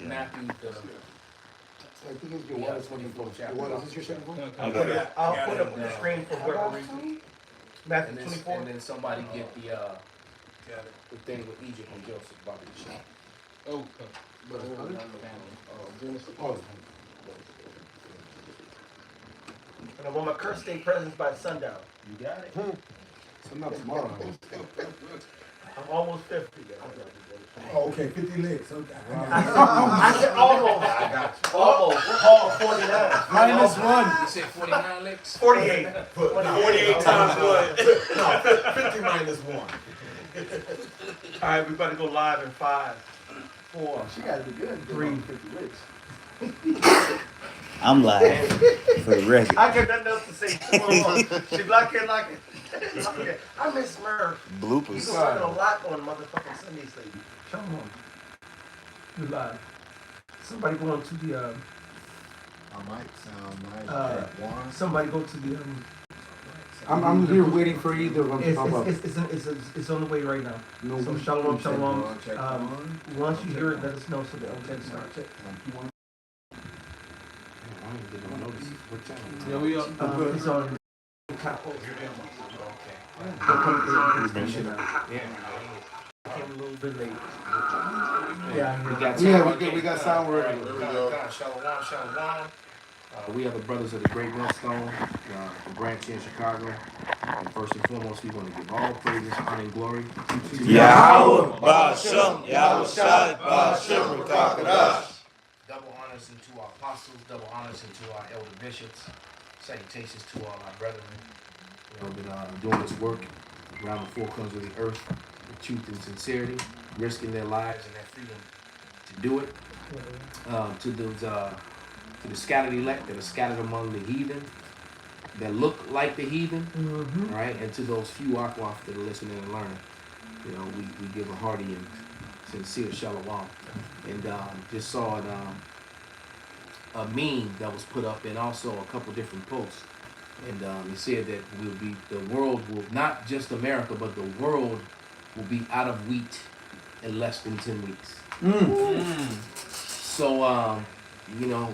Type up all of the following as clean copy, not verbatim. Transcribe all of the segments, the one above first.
Matthew, I think it's your water 24. Your water, is this your second one? Okay. I'll put up on the screen for whoever reads it. Matthew 24. and then somebody get the thing with Egypt and Joseph, Bobby the Shop. Oh, But Genesis. Oh, And I want my curse stay present by sundown. you got it. so not tomorrow. I'm almost 50. Oh, okay, 50 licks. Okay. I said almost. I got you. Almost. Paul 49. Minus one. You said 49 licks? 48. 48 times what? No, 50 minus 1. All right, we about to go live in 5, 4. She got to be good. 3. 50 licks. I'm live for the record. I got nothing else to say. She black it like it. Okay. I miss Murph. He's Bloopers. been working a lot on motherfucking Sundays lately. Show him. We live. Somebody go on to the I might sound nice. One. somebody go to the I'm here waiting for either of them to pop up. it's on the way right now. No, So we- shalom, we said shalom. Check one. Once you hear it, let us know so that we can start check. I don't get no notice. What channel? yeah, we up. It's on. Came a little bit late. Yeah, We got sound ready. Shalom. We are the brothers of the Great Millstone, the branch here in Chicago. And first and foremost, we want to give all praises, honor, and glory to Yahweh, Ba'ashem, Yahweh Shai, Ba'ashem, Rakakadash. Double honors into our apostles, double honors into our elder bishops. Salutations to all our brethren who have been doing this work around the four corners of the earth with truth and sincerity, risking their lives and their freedom to do it. To those, to the scattered elect that are scattered among the heathen, that look like the heathen, right? And to those few Akwaf that are listening and learning, you know, we give a hearty and sincere shalom. And just saw a meme that was put up, and also a couple different posts. And it said that the world will, not just America, but the world will be out of wheat in less than 10 weeks. So, you know,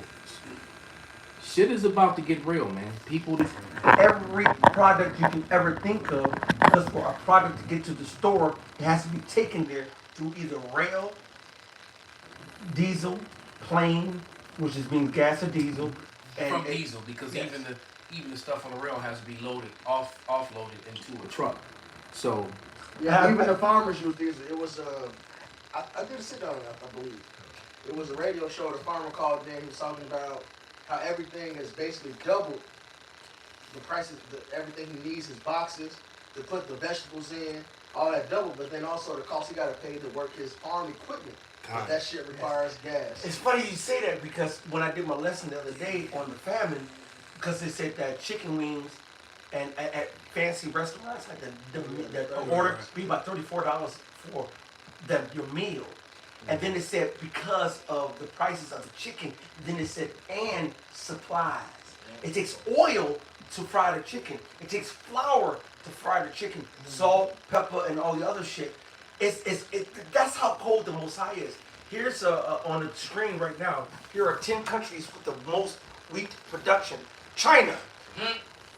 shit is about to get real, man. People, every product you can ever think of, because for a product to get to the store, it has to be taken there through either rail, diesel, plane, which is means gas or diesel, from diesel, because yes. even the stuff on the rail has to be offloaded into a truck. So Yeah, even the farmers use diesel. It was I did a sit down, I believe. It was a radio show. The farmer called in. He was talking about how everything is basically doubled. The prices, everything he needs, his boxes to put the vegetables in, all that doubled. But then also the cost he got to pay to work his farm equipment. But that shit requires gas. It's funny you say that, because when I did my lesson the other day on the famine, because they said that chicken wings and at fancy restaurants, like the order be about $34 for your meal. And then it said because of the prices of the chicken, then it said and supplies. It takes oil to fry the chicken. It takes flour to fry the chicken, salt, pepper, and all the other shit. That's how cold the Most High is. Here's on the screen right now. Here are 10 countries with the most wheat production. China.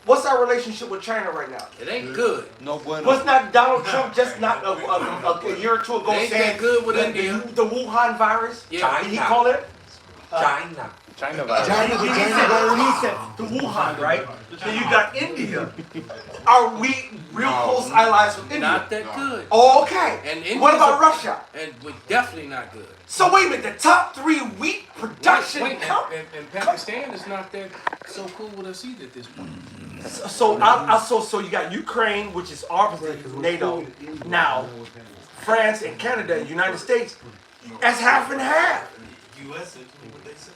What's our relationship with China right now? it ain't good. No bueno. Was not Donald Trump just not a year or two ago They ain't saying that good with the, India. the Wuhan virus? Yeah. Did he call it? China. China virus. He said the Wuhan, right? Then you got India. Are we real close allies with India? Not that good. Oh, okay. And India's what about Russia? And we're definitely not good. So wait a minute, the top 3 wheat production Wait, count. and Pakistan is not that so cool with us either at this point. So you got Ukraine, which is obviously NATO now. France and Canada and United States, that's half and half. U.S. is what they said.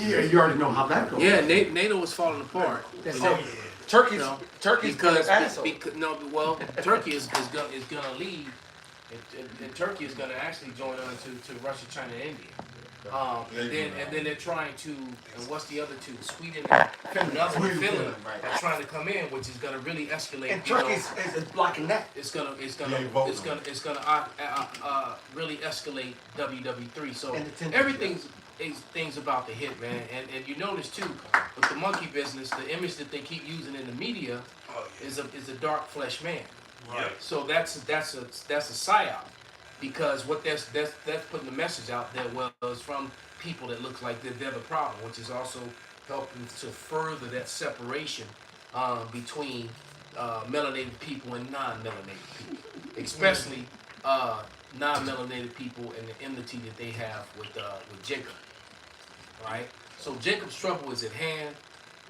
Yeah, you already know how that goes. Yeah, NATO is falling apart. That's it. Turkey's No, Turkey's because, an asshole. Turkey is gonna leave, and Turkey is gonna actually join on to Russia, China, and India. And then they're trying to, and what's the other two? Sweden and Finland are trying to come in, which is going to really escalate. And Turkey is blocking that. It's gonna really escalate WWE. So And the tension, everything's things about the hit, man. And you notice too with the monkey business, the image that they keep using in the media is a dark flesh man. Right. So that's a psyop, because what that's putting the message out there was from people that look like they're the problem, which is also helping to further that separation between melanated people and non-melanated people, especially non-melanated people and the enmity that they have with Jacob. Right. So Jacob's trouble is at hand.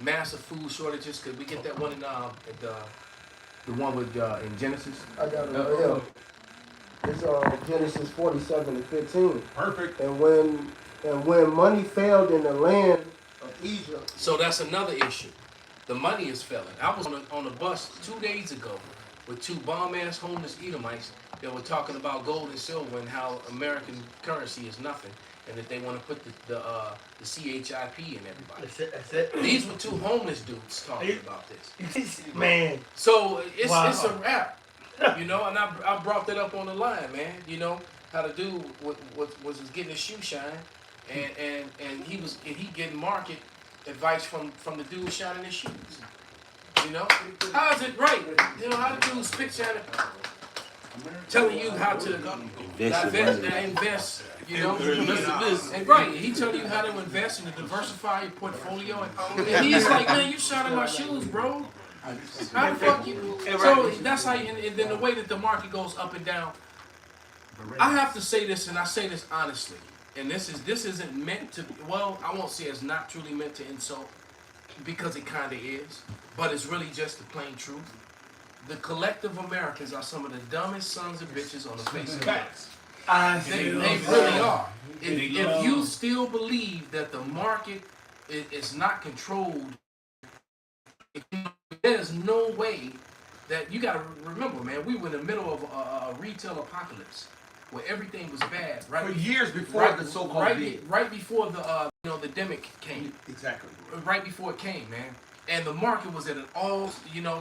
Massive food shortages. Could we get that one in the one with in Genesis? I got it right here. It's Genesis 47:15. Perfect. And when money failed in the land of Egypt. So that's another issue. The money is failing. I was on a bus 2 days ago with two bomb-ass homeless Edomites that were talking about gold and silver and how American currency is nothing, and that they want to put the CHIP in everybody. That's it. These were two homeless dudes talking about this. Man. So it's Wow. a wrap, you know. And I brought that up on the line, man. You know how to do was getting his shoe shine, and he getting market advice from the dude shining his shoes. You know, how is it right? You know how the dude spit shining, telling you how to invest. You know, and right, he telling you how to invest and to diversify your portfolio, and he's like, man, you shining my shoes, bro. How the fuck you? So that's how. And then the way that the market goes up and down. I have to say this, and I say this honestly, and this isn't meant to. Well, I won't say it's not truly meant to insult, because it kind of is, but it's really just the plain truth. The collective Americans are some of the dumbest sons of bitches on the face of the earth. They really are. If you still believe that the market is not controlled, there's no way that you got to remember, man. We were in the middle of a retail apocalypse where everything was bad, right? For years before the so-called right before the the demic came. Exactly. Right before it came, man. And the market was at an all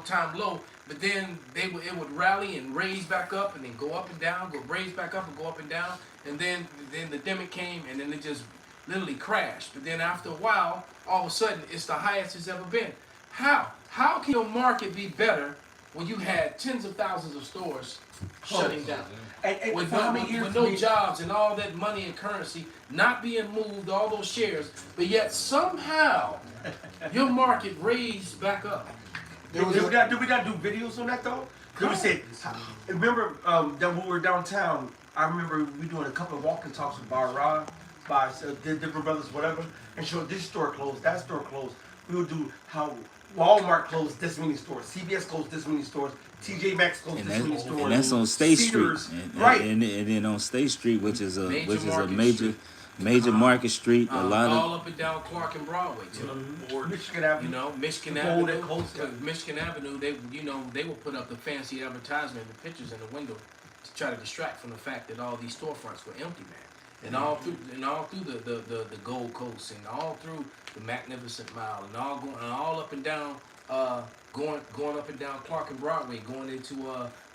time low, but then it would rally and raise back up and then go up and down, raise back up and go up and down, and then the demic came and then it just literally crashed. But then after a while, all of a sudden, it's the highest it's ever been. How can your market be better when you had tens of thousands of stores shutting down? And With for how many years no jobs and all that money and currency not being moved, all those shares, but yet somehow your market raised back up. Did we not do videos on that though? Because we said, remember that when we were downtown, I remember we doing a couple of walking talks with Bar by different brothers, whatever, and showed this store closed, that store closed. We would do how Walmart closed this many stores, CVS closed this many stores, TJ Maxx closed this many stores. And that's on State Cedars, Street, right? And then on State Street, which is a Major major market street. A lot all of up and down Clark and Broadway too. Michigan Avenue. You know, Michigan The bowl that Avenue. closed, Michigan Avenue. They will put up the fancy advertisement and pictures in the window to try to distract from the fact that all these storefronts were empty, man. And all through the Gold Coast and all through the Magnificent Mile and all up and down going up and down Clark and Broadway, going into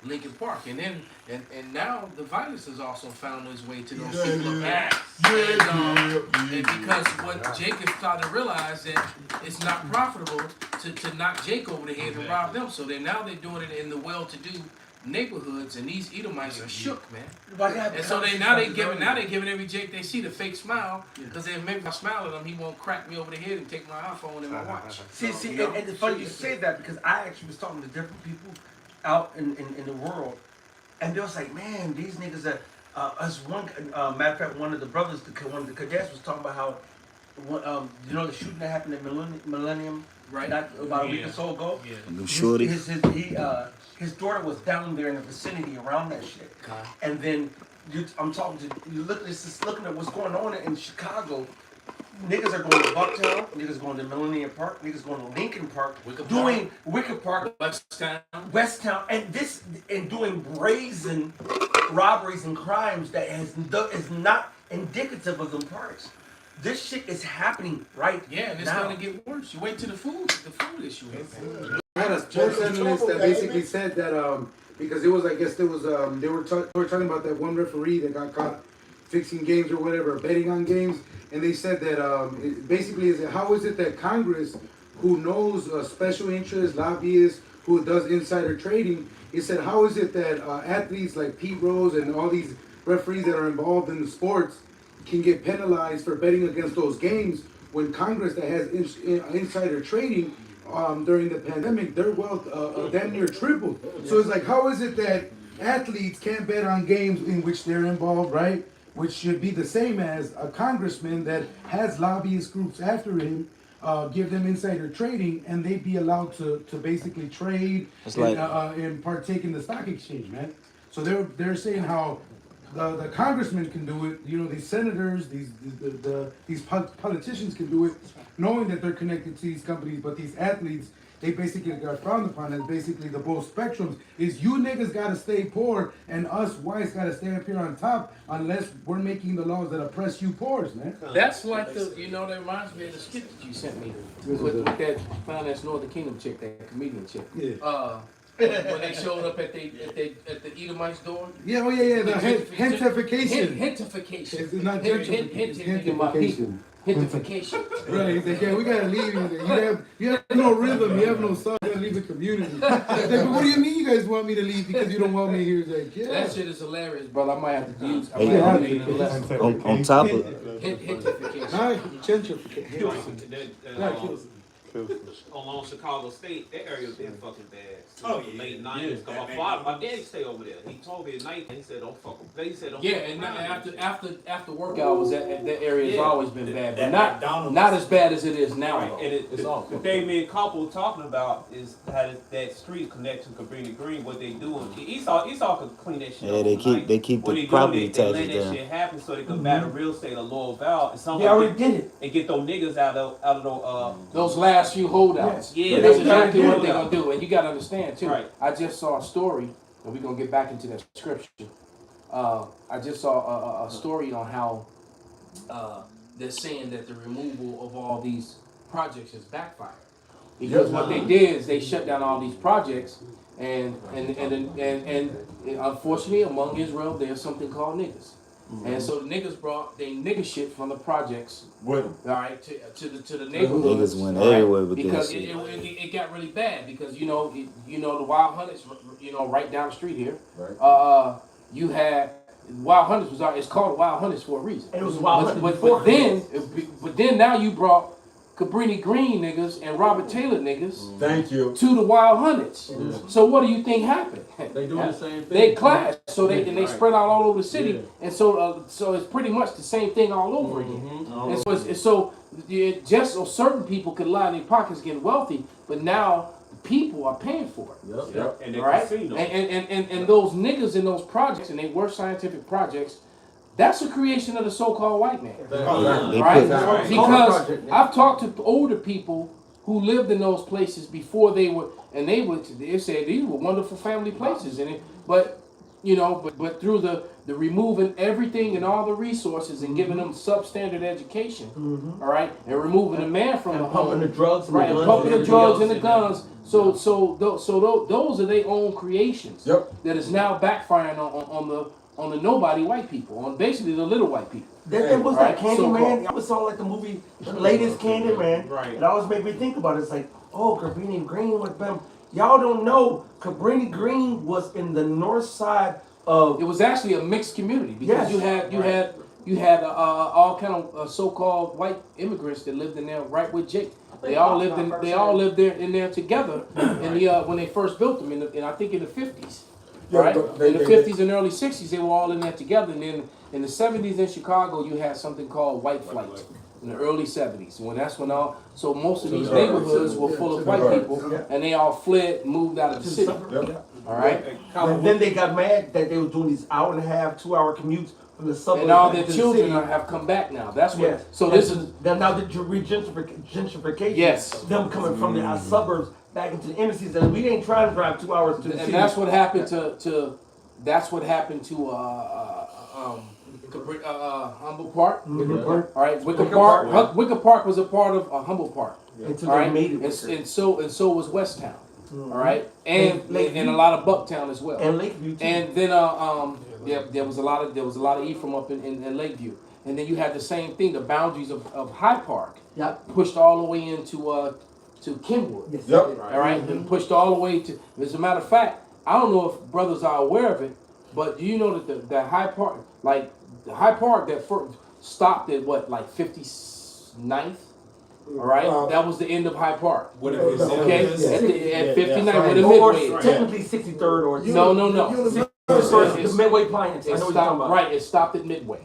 Lincoln Park, and then and now the virus has also found its way to those people up there. And because what Jake is starting to realize that it's not profitable to knock Jake over the head and rob them, so now they're doing it in the well-to-do neighborhoods, and these Edomites are shook, man. And so they're giving every Jake they see the fake smile, because then maybe if I smile at him, he won't crack me over the head and take my iPhone and my watch. See, and it's funny you say that, because I actually was talking to different people out in the world, and they was like, man, these niggas are, as one, matter of fact, one of the brothers, one of the cadets was talking about how, the shooting that happened at Millennium, Right. not about a week or so ago. Yeah. them shorty. His daughter was down there in the vicinity around that shit. And then I'm talking to you, looking at what's going on in Chicago. Niggas are going to Bucktown, niggas going to Millennium Park, niggas going to Lincoln Park, doing Wicker Park, Westtown, and doing brazen robberies and crimes that is indicative of them parks. This shit is happening right Yeah, and it's now. gonna get worse. You wait till the food issue hits. I had a sports analyst that basically said that because it was, I guess there was they were talking about that one referee that got caught fixing games or whatever, betting on games, and they said that it basically is how is it that Congress, who knows special interests, lobbyists, who does insider trading, he said how is it that athletes like Pete Rose and all these referees that are involved in the sports can get penalized for betting against those games when Congress that has insider trading during the pandemic, their wealth damn near tripled. So it's like, how is it that athletes can't bet on games in which they're involved, right? Which should be the same as a congressman that has lobbyist groups after him, give them insider trading, and they'd be allowed to basically trade and partake in the stock exchange, man. So they're saying how the congressmen can do it, you know, these senators, these politicians can do it, knowing that they're connected to these companies, but these athletes, they basically got frowned upon as basically the both spectrums. Is you niggas gotta stay poor and us whites gotta stay up here on top unless we're making the laws that oppress you poors, man. That's like that reminds me of the skit that you sent me with that Finance Northern Kingdom chick, that comedian chick. Yeah. When they showed up at the Edomite's door. Yeah, oh yeah, the gentrification. Hentification. It's not gentrification, it's gentrification. Hentification. Right, he's like, yeah, we gotta leave you. You have no rhythm, you have no song, you gotta leave the community. He's like, but what do you mean you guys want me to leave because you don't want me here? He's like, yeah. That shit is hilarious, brother. I might have to use. On top of Hentification. Gentrification. Along Chicago State, that area been fucking bad. Oh, yeah. Late 90s. Cause my daddy stayed over there. He told me at night, he said, don't fuck with. He said, don't Yeah, fuck and with after work hours, that area has Yeah. always been bad, but McDonald's. not as bad as it is now. Right. Though. And It's all the thing me and Couple talking about is how that street connects to Cabrini Green, what they do. Esau could clean that shit Yeah, up they overnight. keep What the they property do, they let taxes that down. shit happen so they could battle real estate or lower val and They somehow already did it. and get those niggas out of those Those last few holdouts. Yeah, that's they exactly did what it. they're gonna do, and you gotta understand too. Right. I just saw a story, and we're gonna get back into that scripture. I just saw a story on how they're saying that the removal of all these projects has backfired because what they did is they shut down all these projects, and unfortunately among Israel there's something called niggas. And so the niggas brought they nigga shit from the projects, With them. all right, to the neighborhoods. Niggas went all right? everywhere with Because this shit. it got really bad because you know the Wild Hunters, right down the street here. Right. You had Wild Hunters it's called Wild Hunters for a reason. And it was Wild Hunters But before. then now you brought Cabrini Green niggas and Robert Taylor niggas Thank you. to the Wild Hunters. So what do you think happened? They doing the same thing. They clashed, so they spread out all over the city, and so it's pretty much the same thing all over again. And so just so certain people could line their pockets getting wealthy, but now people are paying for it. Yep. and they Right? casino. And those niggas in those projects, and they were scientific projects, that's a creation of the so-called white man. They Right? put Because I've talked to older people who lived in those places before they said these were wonderful family places, but through the removing everything and all the resources and giving them substandard education, all right, and removing the man from the Pumping the home, drugs and right, the and guns pumping the everything drugs else. and the guns. So those are their own creations. Yep. That is now backfiring on the nobody white people, on basically the little white people. That was Right, that Candyman. so-called. I was saw like the movie, the latest Candyman. Right. It always made me think about it. It's like, oh, Cabrini Green with them. Y'all don't know, Cabrini Green was in the north side of. It was actually a mixed community because Yes. you had all kind of so-called white immigrants that lived in there right with Jake. They all lived there together in the when they first built them I think in the 50s. Yeah, Right? but In the 50s and early 60s, they were all in there together. And then in the 70s in Chicago, you had something called white flight. In the early 70s, so most of these neighborhoods were full of white people, and they all fled and moved out of the city. Yep. All right, And then they got mad that they were doing these 1.5, 2-hour commutes from the suburbs. and all their to the children city. have come back now. That's what. Yes. So this is now the gentrification. Yes. Them coming from the suburbs back into the inner cities, and we ain't trying to drive 2 hours to the city. and that's what happened to Humboldt Park. Park. All right, Wicker Wicker Park. Park. Wicker Park was a part of Humboldt Park. Until All they right, made it. and so was West Town. All right, and Lakeview. and a lot of Bucktown as well. And Lakeview too. And then there was a lot of Ephraim up in Lakeview. And then you had the same thing. The boundaries of Hyde Park Yep. pushed all the way into to Kenwood. Yes. Yep. All right, and pushed all the way to. As a matter of fact, I don't know if brothers are aware of it, but do you know that the Hyde Park, like the Hyde Park, that first stopped at what, like 59th? All right, that was the end of Hyde Park. Whatever it Okay, says. at 59, where the Or midway. is. technically 63rd or No. the Midway Plains. I It know what you're talking stopped about. right. It stopped at Midway.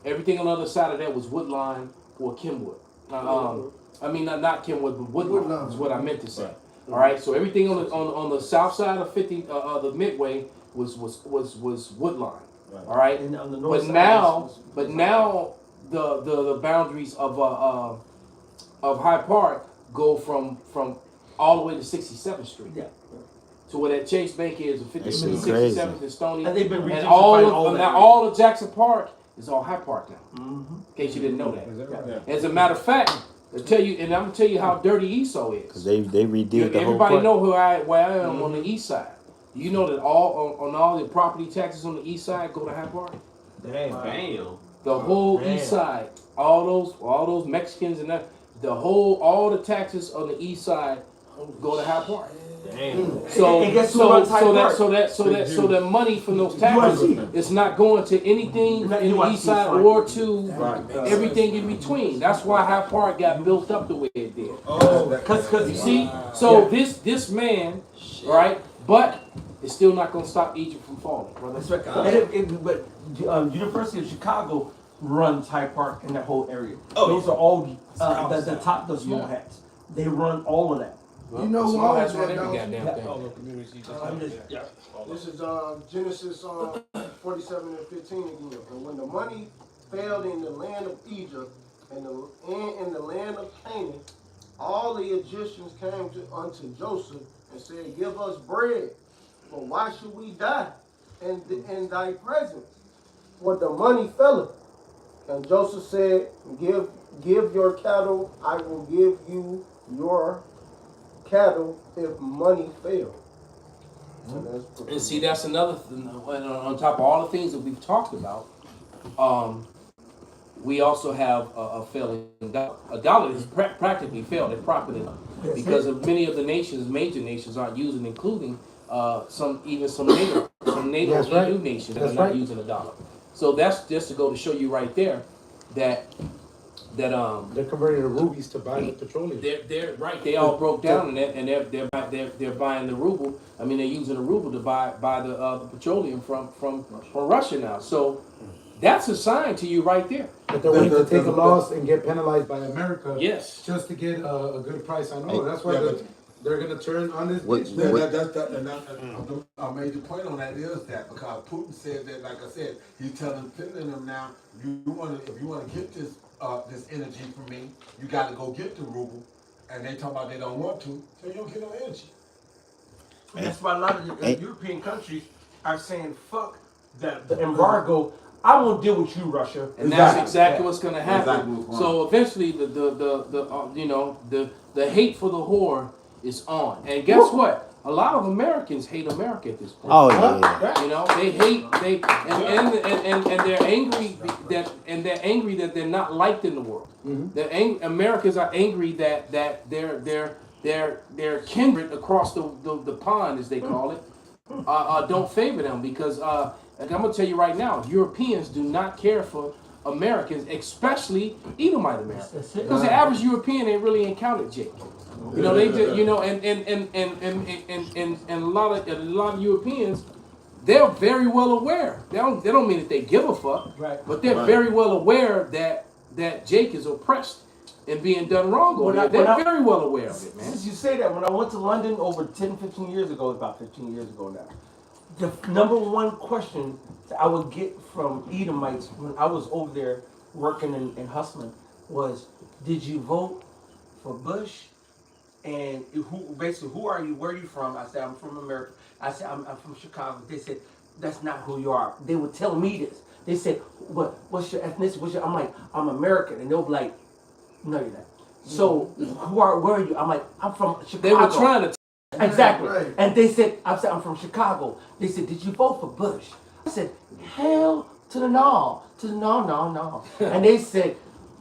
Everything on the other side of that was Woodline or Kenwood. I mean not Kenwood, but Woodline is what I meant to say. All right. So everything on the south side of the Midway was Woodline. All right. And on the north But side now the boundaries of Hyde Park go from all the way to 67th Street. Yeah. To where that Chase Bank is, the 50th That and shit crazy. 67th and Stony. And they've been And regentrifying all that of Jackson Park is all Hyde Park now. Mhm. In case you didn't know that. Yeah. As a matter of fact, I'm gonna tell you how dirty Esau Cause is. they redid the whole Everybody park. know where I am on the east side. Do you know that on all the property taxes on the east side go to Hyde Park? Bam. The whole Man. east side, all those Mexicans and that, all the taxes on the east side go to Hyde Park. Damn. So And guess who runs Hyde Park? so that money from those taxes UIC. is not going to anything Not in the UIC, east side fine. or to everything in between. That's why Hyde Park got built up the way it did. Cause You see, so this man, right? But it's still not going to stop Egypt from falling, brother. That's right. But University of Chicago runs Hyde Park and that whole area. Those are all the small hats. They run all of that. You know who Small owns hats run that, every though? goddamn thing. I'm just, yeah. This is Genesis 47 and 15 again. And when the money failed in the land of Egypt and in the land of Canaan, all the Egyptians came unto Joseph and said, "Give us bread, for why should we die in thy presence? For the money faileth." And Joseph said, "Give your cattle, I will give you your cattle if money fail." And see, that's another thing. On top of all the things that we've talked about, we also have a failing dollar. A dollar is practically failed at property because of many of the nations, major nations, aren't using, including some NATO That's right. EU nations that That's are not right. using the dollar. So that's just to go to show you right there that They're converting the rubies to buy the petroleum. they're right. They all broke down, and they're buying the ruble. I mean, they're using the ruble to buy the petroleum from Russia now. So that's a sign to you right there. But they're willing to take a loss and get penalized by America Yes. just to get a good price on oil. That's why Yeah, they're going to turn on this What- bitch. A major point on that is that because Putin said that, like I said, he's telling them now, if you want to get this energy from me, you got to go get the ruble, and they talking about they don't want to, so you don't get no energy. And that's why a lot of the European countries are saying, "Fuck the embargo. I won't deal with you, Russia." And that's exactly what's going to happen. Exactly. So eventually, the hate for the whore is on. And guess what? A lot of Americans hate America at this point. Oh yeah. You know, they hate and they're angry that they're not liked in the world. Americans are angry that their kindred across the pond, as they call it, don't favor them because like I'm gonna tell you right now, Europeans do not care for Americans, especially Edomite Americans, That's it. because the average European ain't really encountered Jake. You know, they just, you know, and a lot of Europeans, they're very well aware. They don't mean that they give a fuck, Right. but they're very well aware that Jake is oppressed and being done wrong over there. They're very well aware of it, man. Since you say that, when I went to London over 10, 15 years ago, about 15 years ago now, the number one question that I would get from Edomites when I was over there working and hustling was, "Did you vote for Bush? And who are you? Where are you from?" I said, "I'm from America." I said, I'm from Chicago." They said, "That's not who you are." They would tell me this. They said, what's your ethnicity? I'm like, I'm American. And they'll be like, no, you're not. So, where are you? I'm like, I'm from Chicago. They were trying to. Exactly. Right. And they said, I'm from Chicago. They said, did you vote for Bush? I said, hell to the no. To the no. And they said,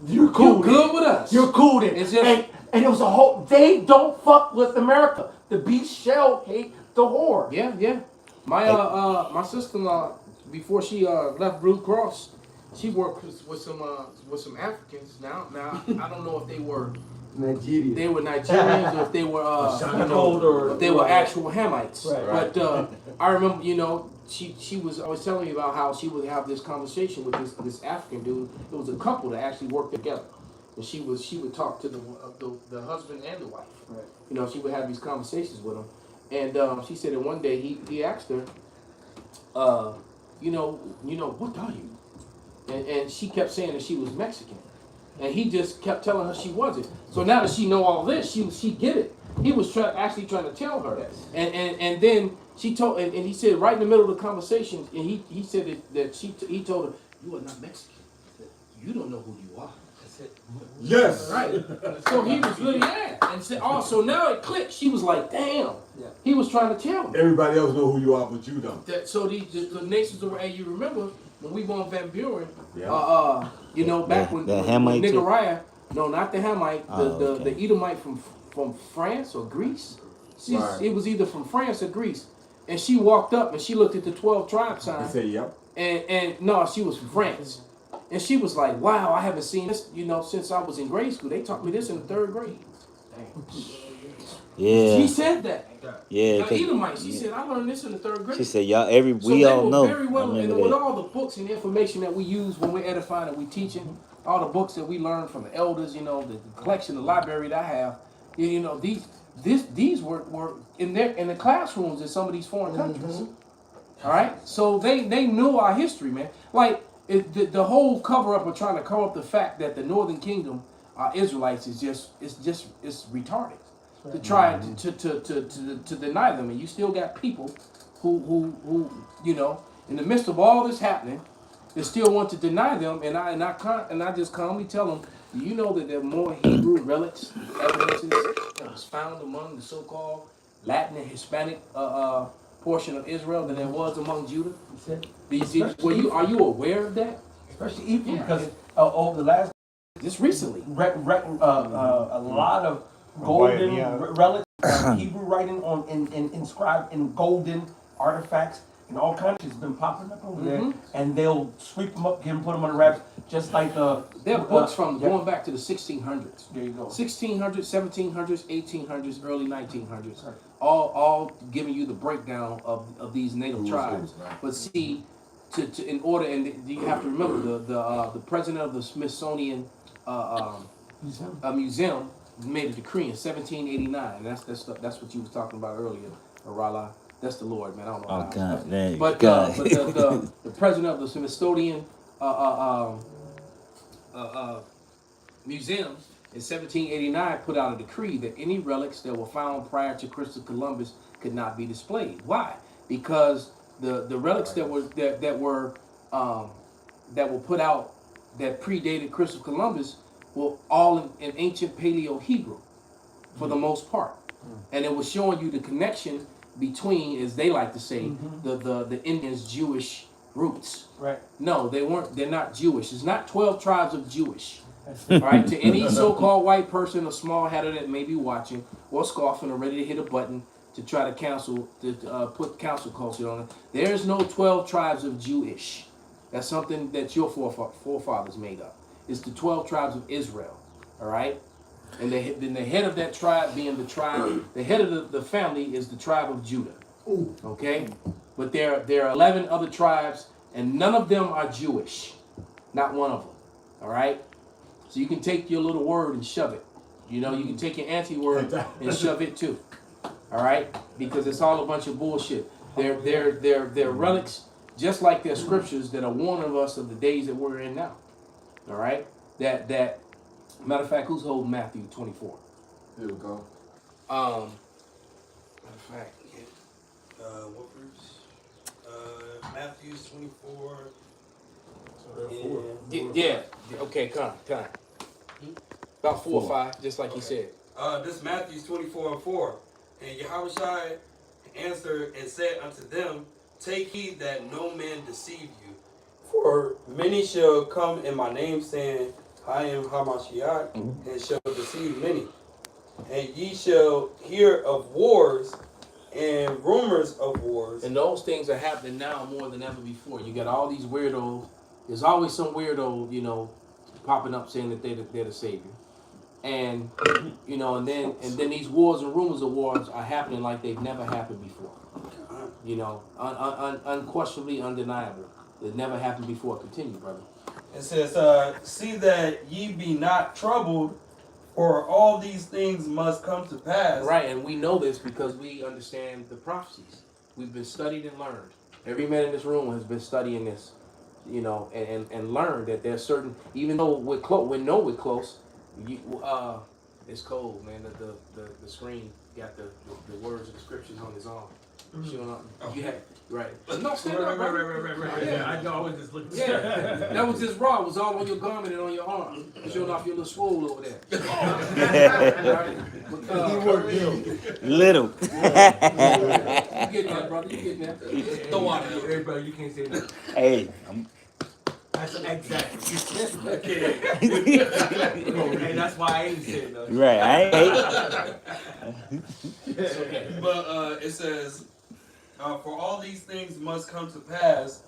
you're cool. You good with us? You're cool then. It's just- and it was a whole, they don't fuck with America. The beast shall hate the whore. Yeah. My sister-in-law, before she left Blue Cross, she worked with some Africans. Now I don't know if they were Nigerians or if they were if they were actual Hamites. Right. But I remember, she was always telling me about how she would have this conversation with this African dude. It was a couple that actually worked together, and she would talk to the husband and the wife. Right. She would have these conversations with him, and she said that one day he asked her, what are you? And she kept saying that she was Mexican, and he just kept telling her she wasn't. So now that she know all this, she get it. He was actually trying to tell her, and then she told, and he said right in the middle of the conversation, and he said that he told her, you are not Mexican. You don't know who you are. Yes. Right. So he was really mad and said, oh, so now it clicked. She was like, damn. Yeah. He was trying to tell me. Everybody else know who you are, but you don't. So the nations of, and you remember when we were on Van Buren, Yeah. back when The Hamite too? Nicaraya, no, not the Hamite, Okay. the Edomite from France or Greece. Right. It was either from France or Greece. And she walked up and she looked at the 12 tribe They sign. say, yep. And no, she was from France. And she was like, wow, I haven't seen this, since I was in grade school. They taught me this in the 3rd grade. Yeah. She said that. Yeah. Now, 'cause- Edomite, she said, I learned this in the 3rd grade. She said, y'all, So we they all were know. very well, I and remember with that. all the books and information that we use when we're edifying and we teaching, all the books that we learn from the elders, the collection, the library that I have, these were in the classrooms in some of these foreign countries. All right, so they knew our history, man. Like the whole cover up of trying to cover up the fact that the Northern Kingdom are Israelites is it's retarded. To try to deny them, and you still got people who in the midst of all this happening, they still want to deny them, and I just calmly tell them, do you know that there are more Hebrew relics, evidences that was found among the so-called Latin and Hispanic portion of Israel than there was among Judah? Are you aware of that? Especially Ephraim, Yeah. because over the last Just recently. a lot of golden relics, Hebrew writing inscribed in golden artifacts and all kinds of shit's been popping up over there, and they'll sweep them up, put them on the wraps, just like There are books from going back to the 1600s. There you go. 1600s, 1700s, 1800s, early 1900s. All giving you the breakdown of these native tribes. But see, in order, and you have to remember the president of the Smithsonian Museum made a decree in 1789, and that's what you was talking about earlier, Rala. That's the Lord, man. I don't know. Oh, God, man. But God. the president of the Smithsonian Museum in 1789 put out a decree that any relics that were found prior to Christopher Columbus could not be displayed. Why? Because the relics that were put out that predated Christopher Columbus were all in ancient Paleo Hebrew, for the most part, and it was showing you the connection between, as they like to say, the Indians' Jewish roots. Right. No, they weren't. They're not Jewish. It's not 12 tribes of Jewish. All right. To any so-called white person or small-headed that may be watching or scoffing or ready to hit a button to try to put cancel culture on it, there's no 12 tribes of Jewish. That's something that your forefathers made up. It's the 12 tribes of Israel. All right. And then the head of that tribe being the tribe, the head of the family is the tribe of Judah. Okay? But there are 11 other tribes, and none of them are Jewish. Not one of them. All right? So you can take your little word and shove it. You can take your anti-word and shove it too. All right? Because it's all a bunch of bullshit. They're relics, just like they're scriptures that are warning us of the days that we're in now. All right? That matter of fact, who's holding Matthew 24? Here we go. Matter of fact, What verse? Matthew 24. Yeah. Okay, come. About 4 or 5, just like he said. This Matthew 24:4. And Yahushua answered and said unto them, take heed that no man deceive you. For many shall come in my name, saying, I am Hamashiach, and shall deceive many. And ye shall hear of wars and rumors of wars. And those things are happening now more than ever before. You got all these weirdos. There's always some weirdo, you know, popping up saying that they're the savior. And you know, and then these wars and rumors of wars are happening like they've never happened before. You know, unquestionably undeniable. It never happened before. Continue, brother. It says, see that ye be not troubled, for all these things must come to pass. Right, and we know this because we understand the prophecies. We've been studied and learned. Every man in this room has been studying this, you know, and learned that there's certain, even though we're close, we're close. It's cold, man. The screen got the words of the scriptures on his arm. Showing up. You had right. No, stand up, Right. Yeah, I know. I was just looking. Yeah, that was his raw. It was all on your garment and on your arm, showing off your little swole over there. Little. You getting that, brother? You getting that? Throw out there. Hey, bro, you can't say that. Hey, That's exactly. Okay. Hey, that's why I ain't saying nothing. right. I ain't. But it says, for all these things must come to pass,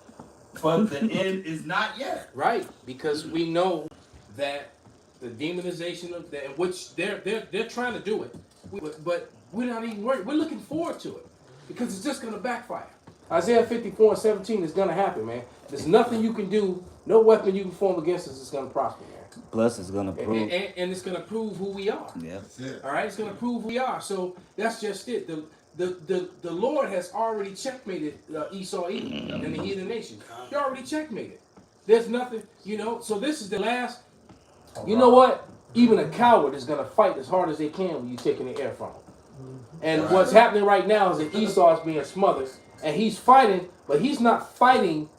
but the end is not yet. Right, because we know that the demonization of that, which they're trying to do it, but we're not even worried. We're looking forward to it because it's just going to backfire. Isaiah 54:17 is going to happen, man. There's nothing you can do, no weapon you can form against us is going to prosper, man. Plus, it's gonna prove. And it's going to prove who we are. Yeah. All right, it's going to prove who we are. So that's just it. The Lord has already checkmated Esau, Edom, and the heathen nation. He already checkmated. There's nothing, you know. So this is the last. You know what? Even a coward is going to fight as hard as they can when you're taking the air from them. And what's happening right now is that Esau is being smothered, and he's fighting, but he's not fighting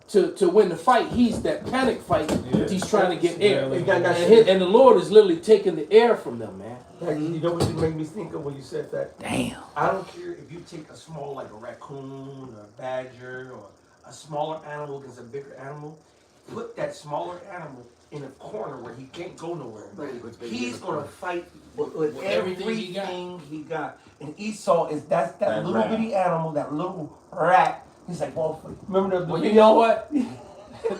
to win the fight. He's that panic fight. He's trying to get air, and the Lord is literally taking the air from them, man. You know what it made me think of when you said that? Damn. I don't care if you take a small, like a raccoon or a badger or a smaller animal against a bigger animal, put that smaller animal in a corner where he can't go nowhere. He's gonna fight with everything he got. And Esau is that little bitty animal, that little rat. He's like, well, remember the Well, video? you know what?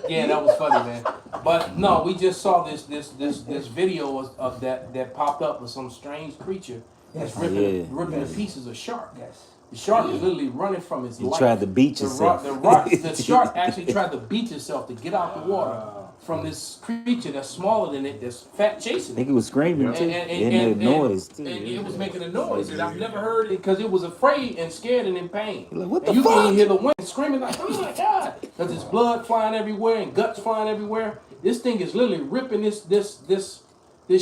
Yeah, that was funny, man. But no, we just saw this video of that popped up with some strange creature that's ripping the pieces of shark. Yes. The shark is literally running from his life. He tried to beat himself. The shark actually tried to beat himself to get out the water from this creature that's smaller than it, that's fat chasing I it. think he was screaming too. And noise too. And it was making a noise, and I've never heard it because it was afraid and scared and in pain. Like, what the and you fuck? can hear the wind screaming like, oh my God, because there's blood flying everywhere and guts flying everywhere. This thing is literally ripping this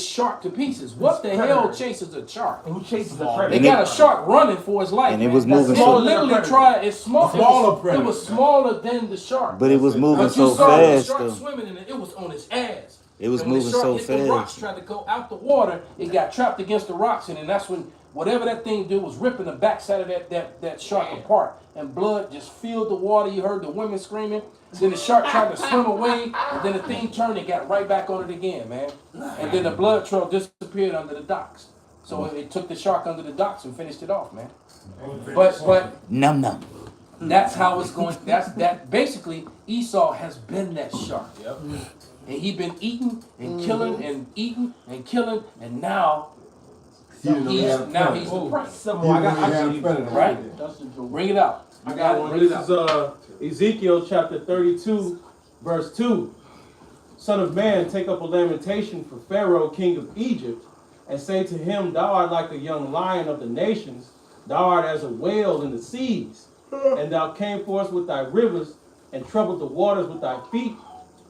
shark to pieces. What the hell chases a shark? Who chases the predator? They got a shark running for his life. And it man. was moving It so- literally tried. It's small. It was smaller than the shark. But it was moving But you so saw the fast shark though. swimming in it. It was on its ass. It was And when moving the shark so hit the rocks, fast. tried to go out the water. It got trapped against the rocks, and then that's when whatever that thing did was ripping the backside of that shark apart, and blood just filled the water. You heard the women screaming. Then the shark tried to swim away, and then the thing turned and got right back on it again, man. And then the blood trail disappeared under the docks. So it took the shark under the docks and finished it off, man. But Num num. that's how it's going. That basically Esau has been that shark. Yep. And he been eating and killing and eating and killing, and now he's the prey. Someone Right? Bring it out. I got one. Bring it This out. is Ezekiel chapter 32, verse 2. Son of man, take up a lamentation for Pharaoh, king of Egypt, and say to him, thou art like a young lion of the nations, thou art as a whale in the seas, and thou came forth with thy rivers, and troubled the waters with thy feet,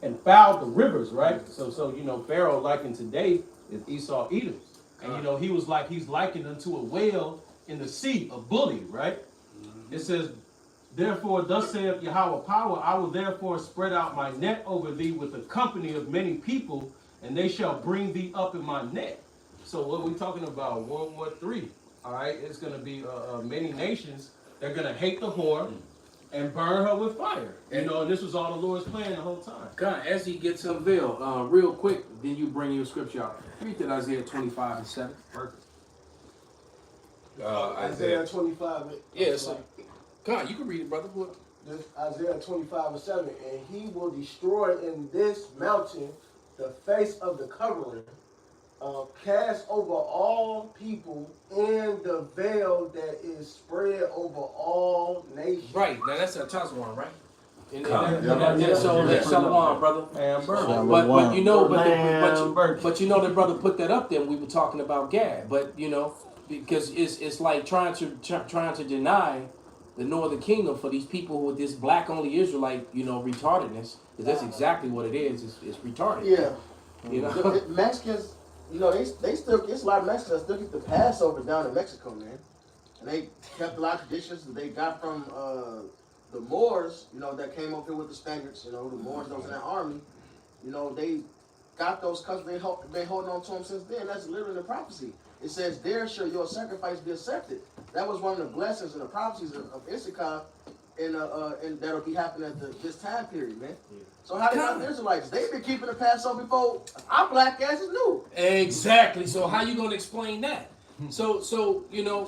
and fouled the rivers, right? So you know, Pharaoh likened today is Esau Edom. And you know, he's likened unto a whale in the sea, a bully, right? It says, Therefore, thus saith Yahweh power, I will therefore spread out my net over thee with a company of many people, and they shall bring thee up in my net. So what we talking about? World War III. All right, it's gonna be many nations. They're gonna hate the whore and burn her with fire. You know, and this was all the Lord's plan the whole time. God, as he gets unveiled, real quick, then you bring your scripture out. Read that Isaiah 25:7. Isaiah 25. Yes. God, you can read it, brother. What? This Isaiah 25:7, and he will destroy in this mountain the face of the covering, cast over all people, and the veil that is spread over all nations. Right, now that's a Tazwan, right? So that's Shalom, brother. But you know, but you know that brother put that up there. We were talking about Gad, but you know, because it's like trying to deny the northern kingdom for these people with this black only Israelite, you know, retardedness. Because that's exactly what it is. It's retarded. Yeah. You know, Mexicans, you know, they still, it's a lot of Mexicans that still keep the Passover down in Mexico, man. And they kept a lot of traditions that they got from the Moors, you know, that came up here with the Spaniards, you know, the Moors that was in that army. You know, they got those customs, they been holding on to them since then. That's literally the prophecy. It says, there shall your sacrifice be accepted. That was one of the blessings and the prophecies of Issachar, and that'll be happening at this time period, man. So how they got the Israelites? They've been keeping the Passover before our black asses knew. Exactly. So how you gonna explain that? So you know,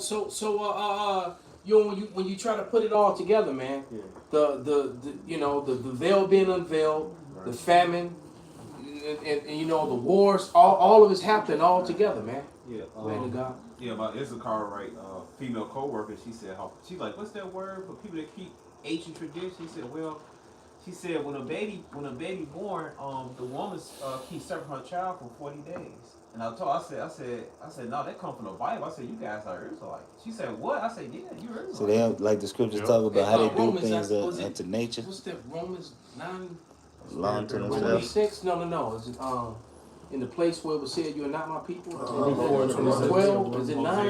you know, when you try to put it all together, man, the you know, the veil being unveiled, the famine, and you know, the wars, all of it's happening all together, man. Yeah. Man to God. Yeah, about Issachar, right? Female co-worker, she said, she's like, what's that word for people that keep ancient tradition? She said, well, she said when a baby born, the woman keeps serving her child for 40 days. And I said, no, that come from the Bible. I said, you guys are Israelites. She said, what? I said, yeah, you Israelites. So they have, like the scriptures talk about how they do Romans, things unto nature. What's that? Romans 9. Long to Romans themselves. 6? No. Is it in the place where it was said, "You are not my people"? 12? Is it 9?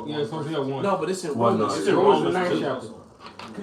Yeah, it's Hosea 1. No, but it's in Romans. It's in Romans 9 chapter.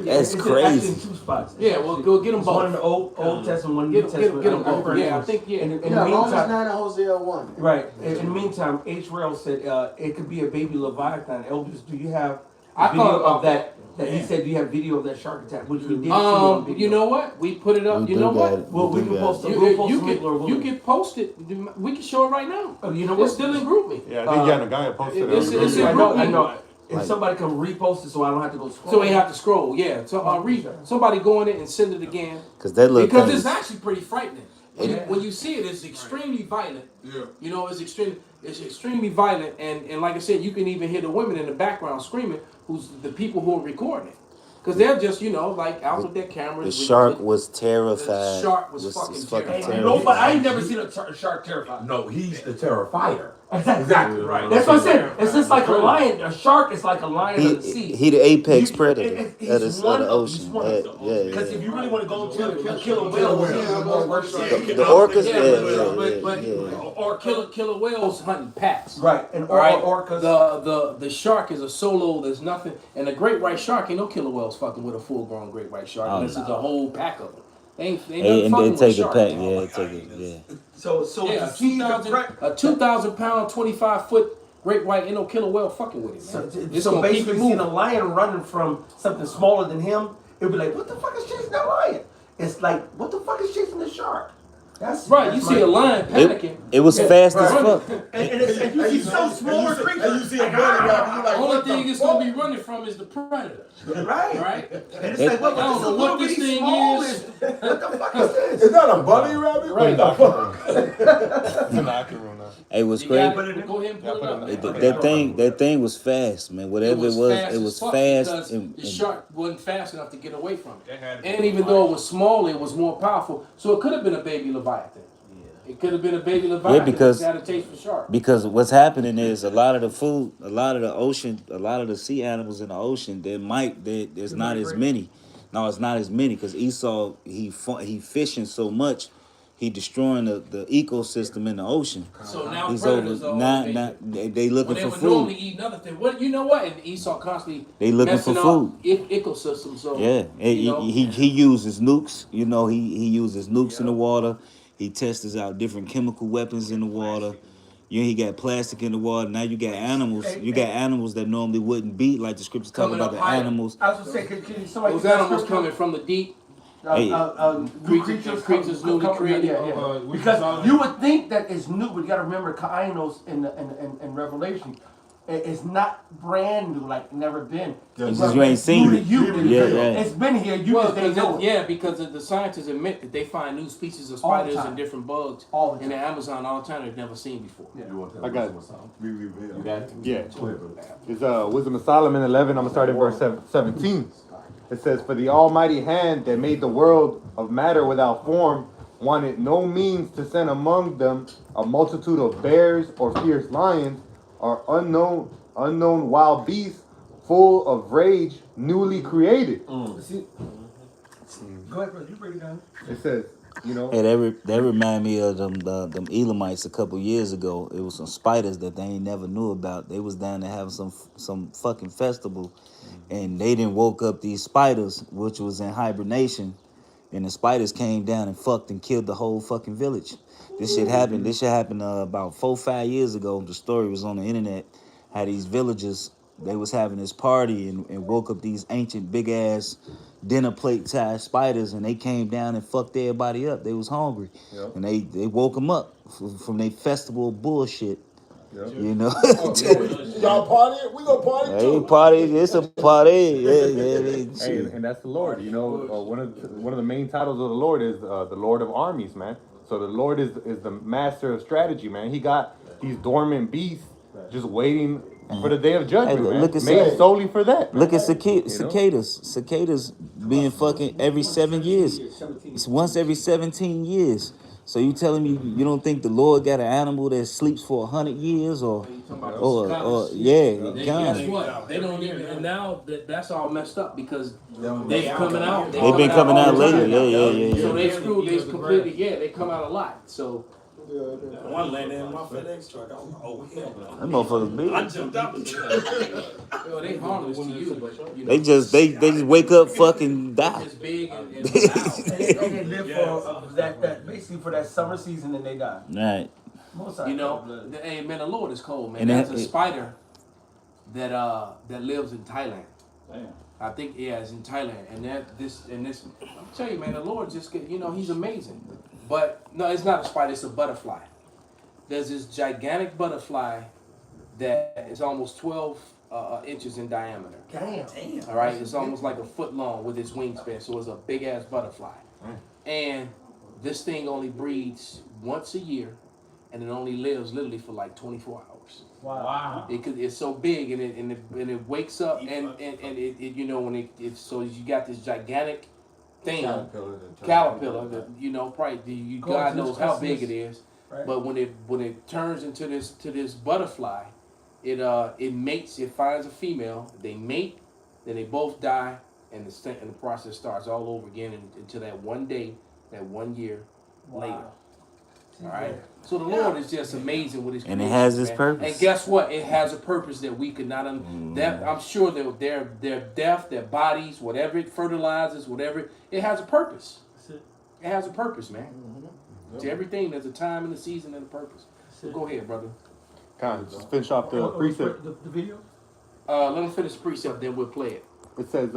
That's It's crazy. in 2 spots. Yeah, well, go get them both. One in the Old Testament, one in the New Testament. Get them both. Yeah, I think In the Yeah, Romans meantime, 9 and Hosea 1. right. In the meantime, H. said it could be a baby Leviathan. Elders, do you have I video thought of that? That he said, do you have video of that shark attack? Which we did see on video. You know what? We put it up. We You do know got what? it. Well, we do can got post it. it. We'll post You the link, Lord can willing. post it. We can show it right now. Oh, you know It's what? still in group me. Yeah, I think the guy posted it. It's in I group me. know. If somebody can repost it, so I don't have to go scroll. So we have to scroll. Yeah. So read. Somebody go in it and send it again. Cause that look Because kind it's of, actually pretty frightening. When you see it, it's extremely violent. Yeah. You know, it's extremely violent, and like I said, you can even hear the women in the background screaming, who's the people who are recording it. Because they're just, you know, like out with their cameras. the shark was terrified. The shark was fucking terrified. Nobody, I ain't never seen a shark terrified. No, he's the terrifier. Exactly. Right. That's what I said. It's just like a lion. A shark is like a lion of the sea. He the apex You- predator he's of the one of- ocean. he's one of the Yeah. Because if you really want to go to kill a whale, The orcas, Or killer whales hunting packs. right, and All right, orcas. the shark is a solo. There's nothing, and a great white shark ain't no killer whales fucking with a full-grown great white shark. Oh, This is a whole pack of them. They ain't And nothing they fucking with take a the shark. pack, yeah, take it, yeah. So Yeah, to see the threat. a 2,000-pound, 25-foot great white ain't no killer whale fucking with it, man. It's So gonna keep basically, it seeing moving. a lion running from something smaller than him, it'd be like, what the fuck is chasing that lion? It's like, what the fuck is chasing the shark? That's Right, you see a lion panicking. It was fast as fuck. and you see some smaller creature. And you see a bunny rabbit, you The like, only what thing the it's gonna be running from is the predator, Right. right? And it's like, what, I don't know what this thing is. What the fuck is this? Is that a bunny rabbit? Right. What the fuck? It was You crazy. got it. Go ahead and pull it up. That thing was fast, man. Whatever it was as fuck fast. because And, the shark wasn't fast enough to get away from it. That had to And be even though it was smaller, it was more powerful. So it could have been a baby Leviathan. It could have been a baby Leviathan. because- it had a taste for shark. because what's happening is a lot of the food, a lot of the ocean, a lot of the sea animals in the ocean, there's not as many. No, it's not as many because Esau he fishing so much, he destroying the ecosystem in the ocean. So now He's predators over. are Now, over now there. they looking Well, they for would food. normally eat another thing. What you know what? And Esau constantly They looking for messing food. up ecosystems. So Yeah, you know, he uses nukes. You know, he uses nukes in the water. He tests out different chemical weapons in the water. He got plastic in the water. Now you got animals. You got animals that normally wouldn't be, like the scriptures talk Coming about up the higher. animals. I was gonna say, can somebody those get that animals scripture? coming from the deep. Hey. New creatures newly created. Yeah. Because you would think that it's new, but you gotta remember Kainos in Revelation. It's not brand new, like never been. It's just you ain't seen it. Yeah. It's been here. You Well, just didn't know it. because the scientists admit that they find new species of All the spiders time. and different bugs All the in the time. Amazon all the time they've never seen before. I got it. You got it? Yeah. It's Wisdom of Solomon 11. I'm gonna start in verse 17. It says, "For the Almighty hand that made the world of matter without form wanted no means to send among them a multitude of bears or fierce lions or unknown wild beasts full of rage, newly created." See, go ahead, brother. You break it down. It says, you know. Hey, that remind me of them Elamites a couple years ago. It was some spiders that they ain't never knew about. They was down there having some fucking festival, and they didn't woke up these spiders, which was in hibernation, and the spiders came down and fucked and killed the whole fucking village. This shit happened. This shit happened about 4-5 years ago. The story was on the internet. How these villagers, they was having this party and woke up these ancient big ass dinner plate type spiders, and they came down and fucked everybody up. They was hungry, and they woke them up from their festival bullshit. You know, Y'all party? We gonna party hey, too. party, it's a party. Hey, and that's the Lord. You know, one of the main titles of the Lord is the Lord of Armies, man. So the Lord is the master of strategy, man. He got these dormant beasts just waiting for the day of judgment, Hey, man. look at Made solely for that. Look at cicadas. Cicadas being fucking every 7 years. It's once every 17 years. So you telling me you don't think the Lord got an animal that sleeps for 100 years or yeah, Guess what? They don't even, and now that's all messed up because they've coming out. They've been coming out all the later. time. Yeah. So they screwed. They completely. They come out a lot. So. One landed in my FedEx truck. I was like, oh hell no. Them motherfuckers big. I jumped out the truck. Well, they harmless to you, but you know. They just wake up fucking die. It's big and And they live for that basically for that summer season, and they die. Right. You know, hey man, the Lord is cold, man. And There's that- a spider that lives in Thailand. I think it's in Thailand, and this. I'm telling you, man, the Lord just He's amazing. But no, it's not a spider; it's a butterfly. There's this gigantic butterfly that is almost 12 inches in diameter. Damn. All right, it's almost like a foot long with its wingspan, so it's a big ass butterfly. And this thing only breeds once a year, and it only lives literally for like 24 hours. Wow. It's so big, and it wakes up, and it so you got this gigantic thing, caterpillar that probably God knows how big it is. Right. But when it turns into this butterfly, it mates. It finds a female. They mate, then they both die, and the process starts all over again until that one day, that 1 year later. All right. So the Lord is just amazing with His creation, And it has its man. purpose. And guess what? It has a purpose that we could not. That I'm sure that their death, their bodies, whatever it fertilizes, whatever it has a purpose. It has a purpose, man. To everything, there's a time and a season and a purpose. So go ahead, brother. Kind of just finish off the precept. The video. Let them finish the precept, then we'll play it. It says,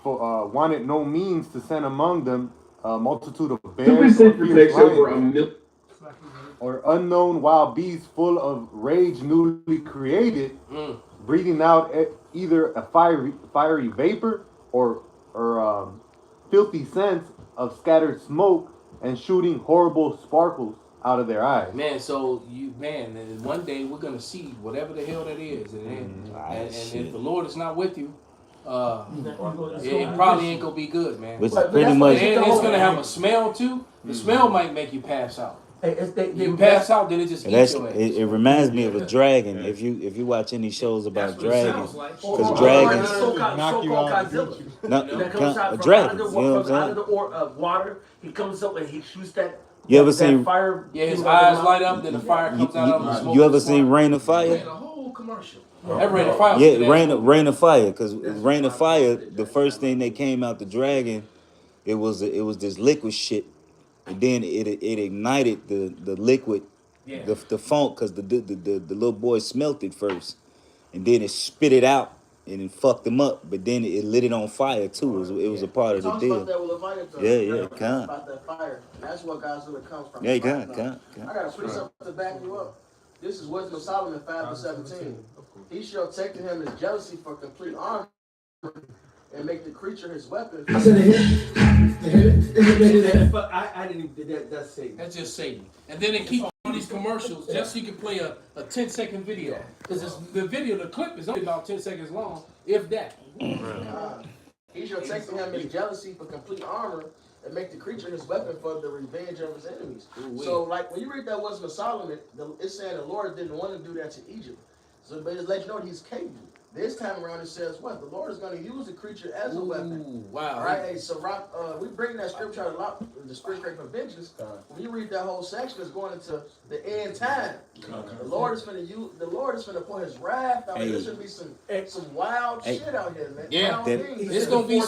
wanted no means to send among them a multitude of bears or fierce lions, or unknown wild beasts full of rage newly created, breathing out either a fiery vapor or filthy scents of scattered smoke and shooting horrible sparkles out of their eyes. Man, so and one day we're gonna see whatever the hell that is, and if the Lord is not with you, it probably ain't gonna be good, man. Which pretty much. And it's gonna have a smell too. The smell might make you pass out. You pass out, then it just eats your ass. It reminds me of a dragon. If you watch any shows about dragons, because dragons knock you out. Godzilla. a That comes out dragon. from You know what I'm out of saying? the water. He comes up and he shoots that You ever That seen? fire? Yeah, his eyes light up, then the fire comes out of him. You ever seen Rain of Fire? Man, a whole commercial. That Rain of Fire. was Yeah, good ass movie. Rain of Fire. Cause Rain of Fire, the first thing that came out the dragon, it was this liquid shit, and then it ignited the liquid, Yeah. the funk, cause the little boy smelt it first, and then it spit it out and it fucked him up. But then it lit it on fire too. It was a part of the Talks deal. about that with Leviathan. Yeah, can't. About that fire. And that's what Godzilla comes from. Yeah, you can't. I got a precept to back you up. This is Wisdom of Solomon 5-17. He shall take to him his jealousy for complete armor and make the creature his weapon. But I didn't even. That's Satan. That's just Satan. And then they keep on these commercials just so you can play a 10-second video. Because the clip is only about 10 seconds long, if that. He shall take to him his jealousy for complete armor and make the creature his weapon for the revenge of his enemies. So, like, when you read that Wisdom of Solomon, it's saying the Lord didn't want to do that to Egypt. So, but it lets you know that he's capable. This time around, it says what? The Lord is going to use the creature as a weapon. Wow. All right, hey, so we bring that scripture out a lot, the scripture from vengeance. When you read that whole section, it's going into the end time. The Lord is going to pour his wrath out here. There's going to be some wild shit out here, man. Yeah, it's gonna be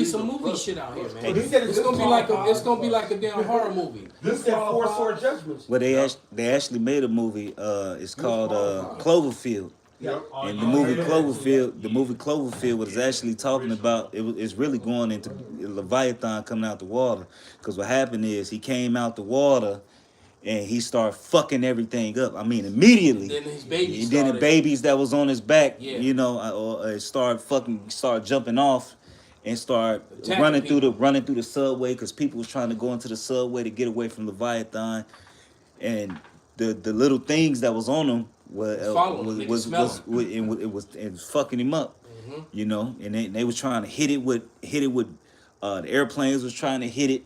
some movie shit out here, man. It's gonna be like a damn horror movie. This said 4 sword judgments. Well, they actually made a movie. It's called Cloverfield. Yep. And the movie Cloverfield was actually talking about it's really going into Leviathan coming out the water. Because what happened is he came out the water and he started fucking everything up. I mean, immediately. Then his baby Then the babies that was on his back, Yeah. you know, started jumping off and start Attacking running through the subway because people was trying to go into the subway to get away from Leviathan, and the little things that was on him it was fucking him up, you know, and they was trying to hit it with the airplanes was trying to hit it.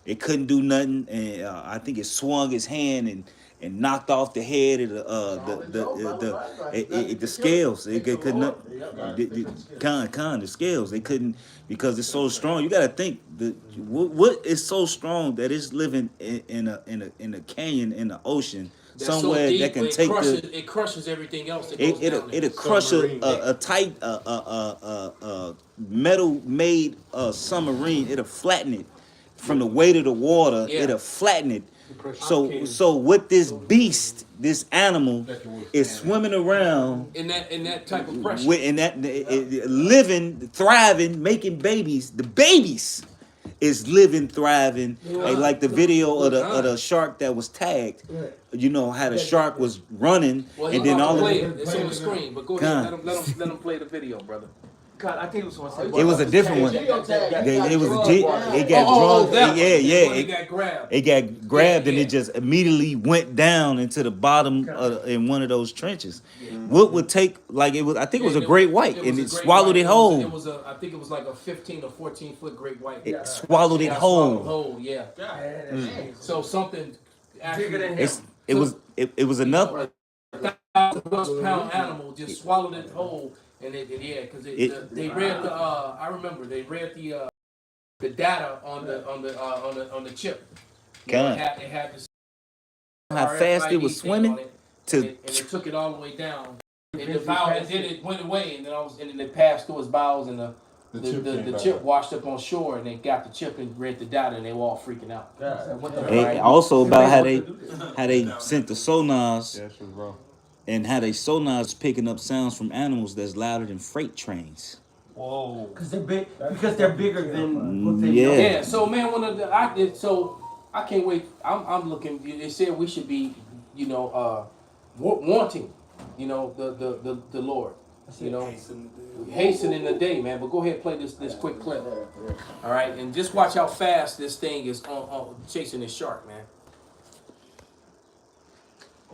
It couldn't do nothing, and I think it swung his hand and knocked off the head of the scales. They could not the scales. They couldn't because it's so strong. You got to think what is so strong that it's living in a canyon in the ocean. That's Somewhere so deep, that can it crushes everything else that goes down there. It'll crush a tight metal made submarine. It'll flatten it from the weight of the water. Yeah. It'll flatten it. So what this beast, this animal, is swimming around in that type of pressure, living, thriving, making babies. The babies is living, thriving. Like the video of the shark that was tagged. You know how the shark was running, and then all of it. It's on the screen, but go ahead, let them play the video, brother. God, I think it was one. It was a different one. It got drugged. It got grabbed. It got grabbed and it just immediately went down into the bottom in one of those trenches. What would take like it was? I think it was a great white, and it swallowed it whole. I think it was like a 15 or 14 foot great white. It swallowed it whole. Yeah. So something. It was enough. A 1,000+ pound animal just swallowed it whole. And because they read the I remember they read the data on the chip. It had this how fast it was swimming and it took it all the way down. And then it went away, and then it passed through his bowels, and the chip washed up on shore, and they got the chip and read the data, and they were all freaking out. Also about how they sent the sonars. And how they sonars picking up sounds from animals that's louder than freight trains. Whoa! Because they're bigger than what they know. Yeah. So man, I can't wait. I'm looking. They said we should be, wanting, the Lord. Hastening the day, man. But go ahead, play this quick clip. All right, and just watch how fast this thing is on chasing this shark, man.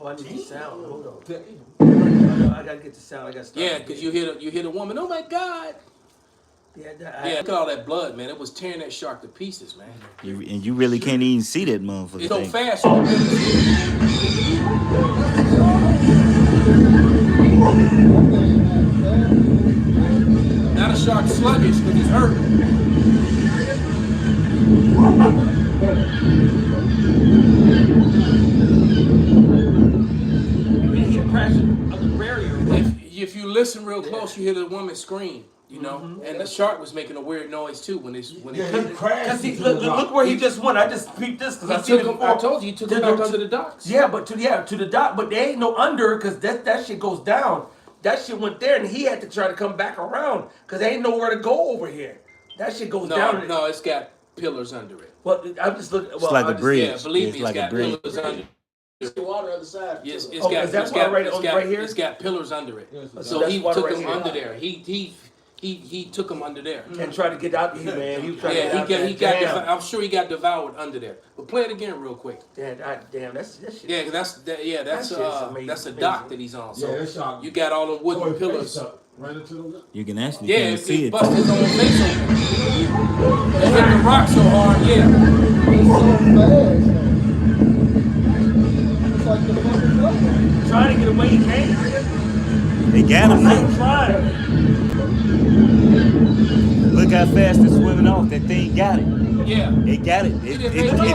Oh, I need the sound. Hold on. I gotta get the sound. I gotta start. Yeah, because you hear the woman. Oh my God. Yeah, look at all that blood, man. It was tearing that shark to pieces, man. And you really can't even see that motherfucker. It's so fast. Now the shark's sluggish because he's hurt. if you listen real close, you hear the woman scream. You know, and the shark was making a weird noise too when it Because look where he just went. I just peeped this because I took seen it him. before. I told you, he took him back under the docks. Yeah, but to the dock, but there ain't no under because that shit goes down. That shit went there, and he had to try to come back around because there ain't nowhere to go over here. That shit goes down. No, it's got pillars under it. Well, I'm just looking. It's like a bridge. Yeah, believe It's me, like it's a got bridge. pillars under it. It's the water on the other side. Yes, too. is that water right here? It's got pillars under it. So that's he water took right him here. under there. He took him under there. And tried to get out here, man. He was trying to Yeah, get he got. Damn. I'm sure he got devoured under there. But play it again real quick. Damn, that shit. Yeah, 'cause that's amazing. that's a dock that he's on. So Yeah, that's y'all. you got all the wooden pillars. Right into the You can actually Yeah, kinda if see he it. bust his own face open. They hit the rock so hard, yeah. Trying to get away, he can't. They got him. I'm trying. Look how fast it's swimming off. That thing got it. Yeah. It got it. It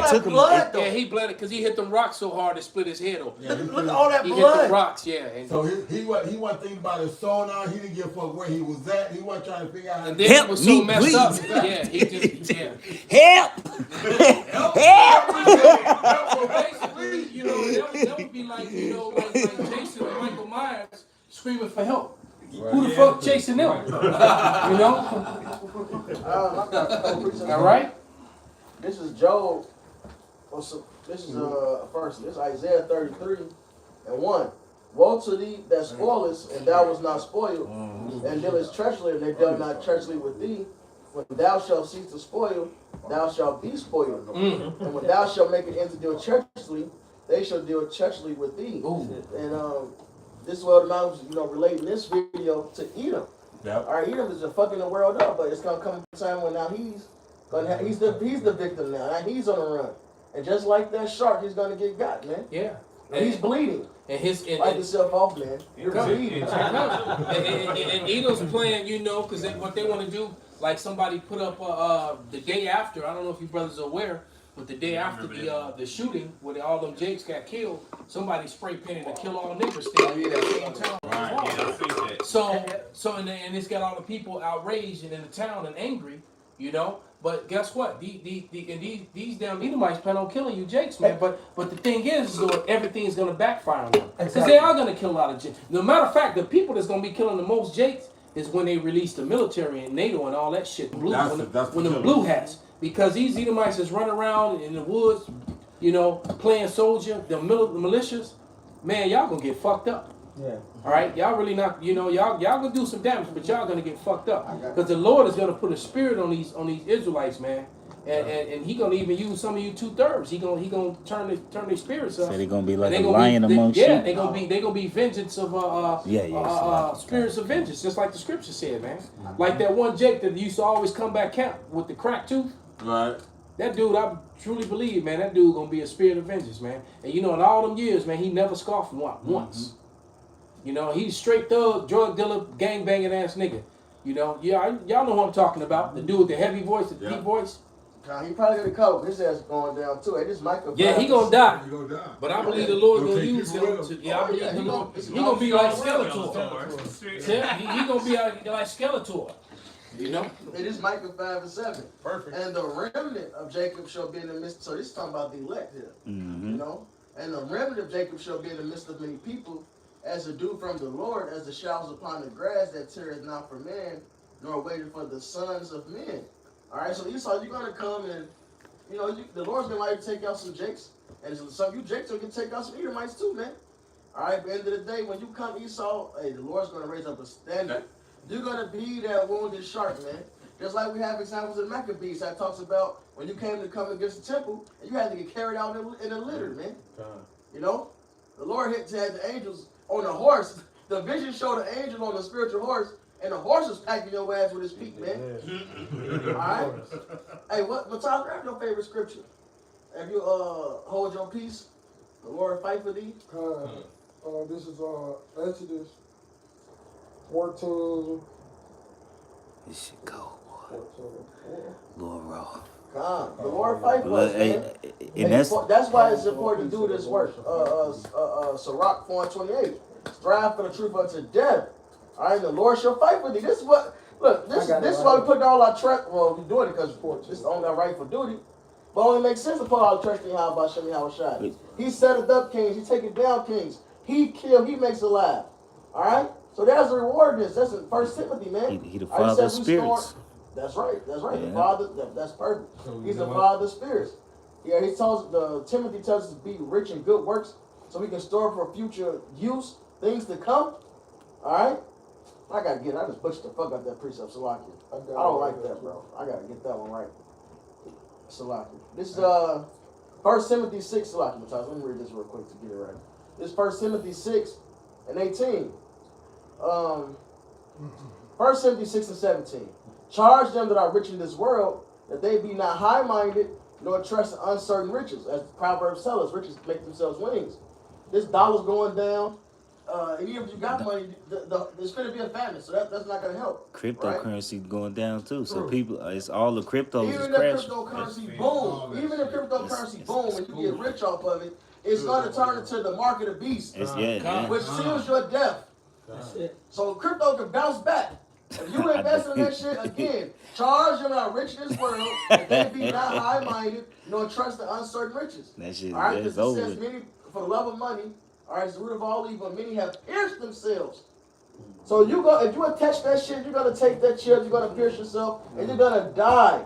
took him. Yeah, he bled it because he hit them rocks so hard it split his head open. Look at all that He blood. hit the rocks, yeah. And, So he wasn't thinking about his soul now. He didn't give a fuck where he was at. He wasn't trying to figure out how and to then Help he was me, so messed please. up. Yeah, he just Help! So basically, you know, that would be like, you know, like Jason or Michael Myers screaming for help. Who the fuck chasing them? You know? All right? This is Job. This is first. This is Isaiah 33:1. Woe to thee that spoilest, and thou was not spoiled, and dealest treacherously, and they dealt not treacherously with thee. When thou shalt cease to spoil, thou shalt be spoiled. And when thou shalt make it into deal treacherously, they shall deal treacherously with thee. And this is what I'm, relating this video to Edom. Yep. All right, Edom is just fucking the world up, but it's gonna come a time when now he's the victim now. Now he's on the run, and just like that shark, he's gonna get got, man. Yeah. And he's bleeding. And Fight yourself off, man. You're bleeding. And Eagles playing, you know, because what they want to do, like somebody put up the day after. I don't know if you brothers are aware, but the day after the shooting, where all them Jakes got killed, somebody spray painted a "Kill All Niggas" thing in the same town. So and it's got all the people outraged and in the town and angry, you know. But guess what? These damn Edomites plan on killing you Jakes, man. But the thing is, everything's gonna backfire on them. Because they are gonna kill a lot of Jakes. No matter of fact, the people that's gonna be killing the most Jakes is when they release the military and NATO and all that shit. When the blue hats. Because these Edomites is running around in the woods, you know, playing soldier, the militias, man, y'all gonna get fucked up. Yeah. All right, y'all really not, you know, y'all gonna do some damage, but y'all gonna get fucked up because the Lord is gonna put a spirit on these Israelites, man, and He gonna even use some of you 2/3. He gonna turn their spirits up. So they gonna be like And a they gonna lion among sheep. Yeah, they gonna be vengeance of spirits of vengeance, just like the scripture said, man. Like that one Jake that used to always come back camp with the crack tooth. Right. That dude, I truly believe, man, that dude gonna be a spirit of vengeance, man. And you know, in all them years, man, he never scoffed once. You know, he's straight thug, drug dealer, gang-banging ass nigga. You know, y'all know who I'm talking about. The dude with the heavy voice, the deep voice. He probably gonna cover. His ass going down too. Hey, this Michael. Yeah, he gonna die. He gonna die. But I believe the Lord He'll gonna take use people him. with him. I believe the Lord. He gonna be like Skeletor. He gonna be like Skeletor. You know? It is Micah 5:7. Perfect. And the remnant of Jacob shall be in the midst. So this is talking about the elect here. You know? And the remnant of Jacob shall be in the midst of many people, as the dew from the Lord, as the showers upon the grass that teareth not for man, nor waiting for the sons of men. Alright, so Esau, you're gonna come and, you know, the Lord's gonna like to take out some Jakes, and some of you Jakes are gonna take out some Edomites too, man. Alright, at the end of the day, when you come Esau, hey, the Lord's gonna raise up a standard. You're gonna be that wounded shark, man. Just like we have examples in Maccabees that talks about when you came to come against the temple, and you had to get carried out in a litter, man. You know? The Lord had the angels on a horse. The vision showed an angel on a spiritual horse, and the horse was packing your ass with his feet, man. Alright? Hey, Matal, grab your favorite scripture. If you hold your peace, the Lord fight for thee. This is Exodus 14. This shit go, boy. Lord Raw. God, the Lord fight for us, man. And that's why it's important to do this work. Sirach 4:28. Strive for the truth unto death, All right, the Lord shall fight with thee. This is what. Look, this is why we put all our trust. Well, we're doing it because this is only our rightful duty. But it only makes sense to put all our trust in Yahweh Shem Yahushua. He set it up kings. He taken down kings. He killed. He makes alive. All right. So there's a reward. This. That's in 1 Timothy, man. He the father of spirits. That's right. That's right. Yeah. The father. That's perfect. He's the father of spirits. Yeah. He tells Timothy tells us to be rich in good works, so we can store for future use, things to come. All right. I just butchered the fuck out that precept, Salaki. I don't like that, bro. I gotta get that one right. Salaki. This is 1 Timothy 6, Salaki. Let me read this real quick to get it right. This 1 Timothy 6 and 18. 1 Timothy 6 and 17. Charge them that are rich in this world, that they be not high-minded, nor trust in uncertain riches. As Proverbs tell us, riches make themselves wings. This dollar's going down. And even if you got money, there's going to be a famine, so that's not going to help. Cryptocurrency going down too, so people, it's all the cryptos Even is if crashing. cryptocurrency boom, and you get rich off of it, it's going to turn into the market of beasts, which seals your death. So crypto can bounce back. If you invest in that shit again, charge them not rich in this world, and they be not high-minded, nor trust the uncertain riches. That shit, all right, that's because it over. says many for the love of money. All right, it's the root of all evil. Many have pierced themselves. So if you attach that shit, you're gonna take that chip, you're gonna pierce yourself, and you're gonna die.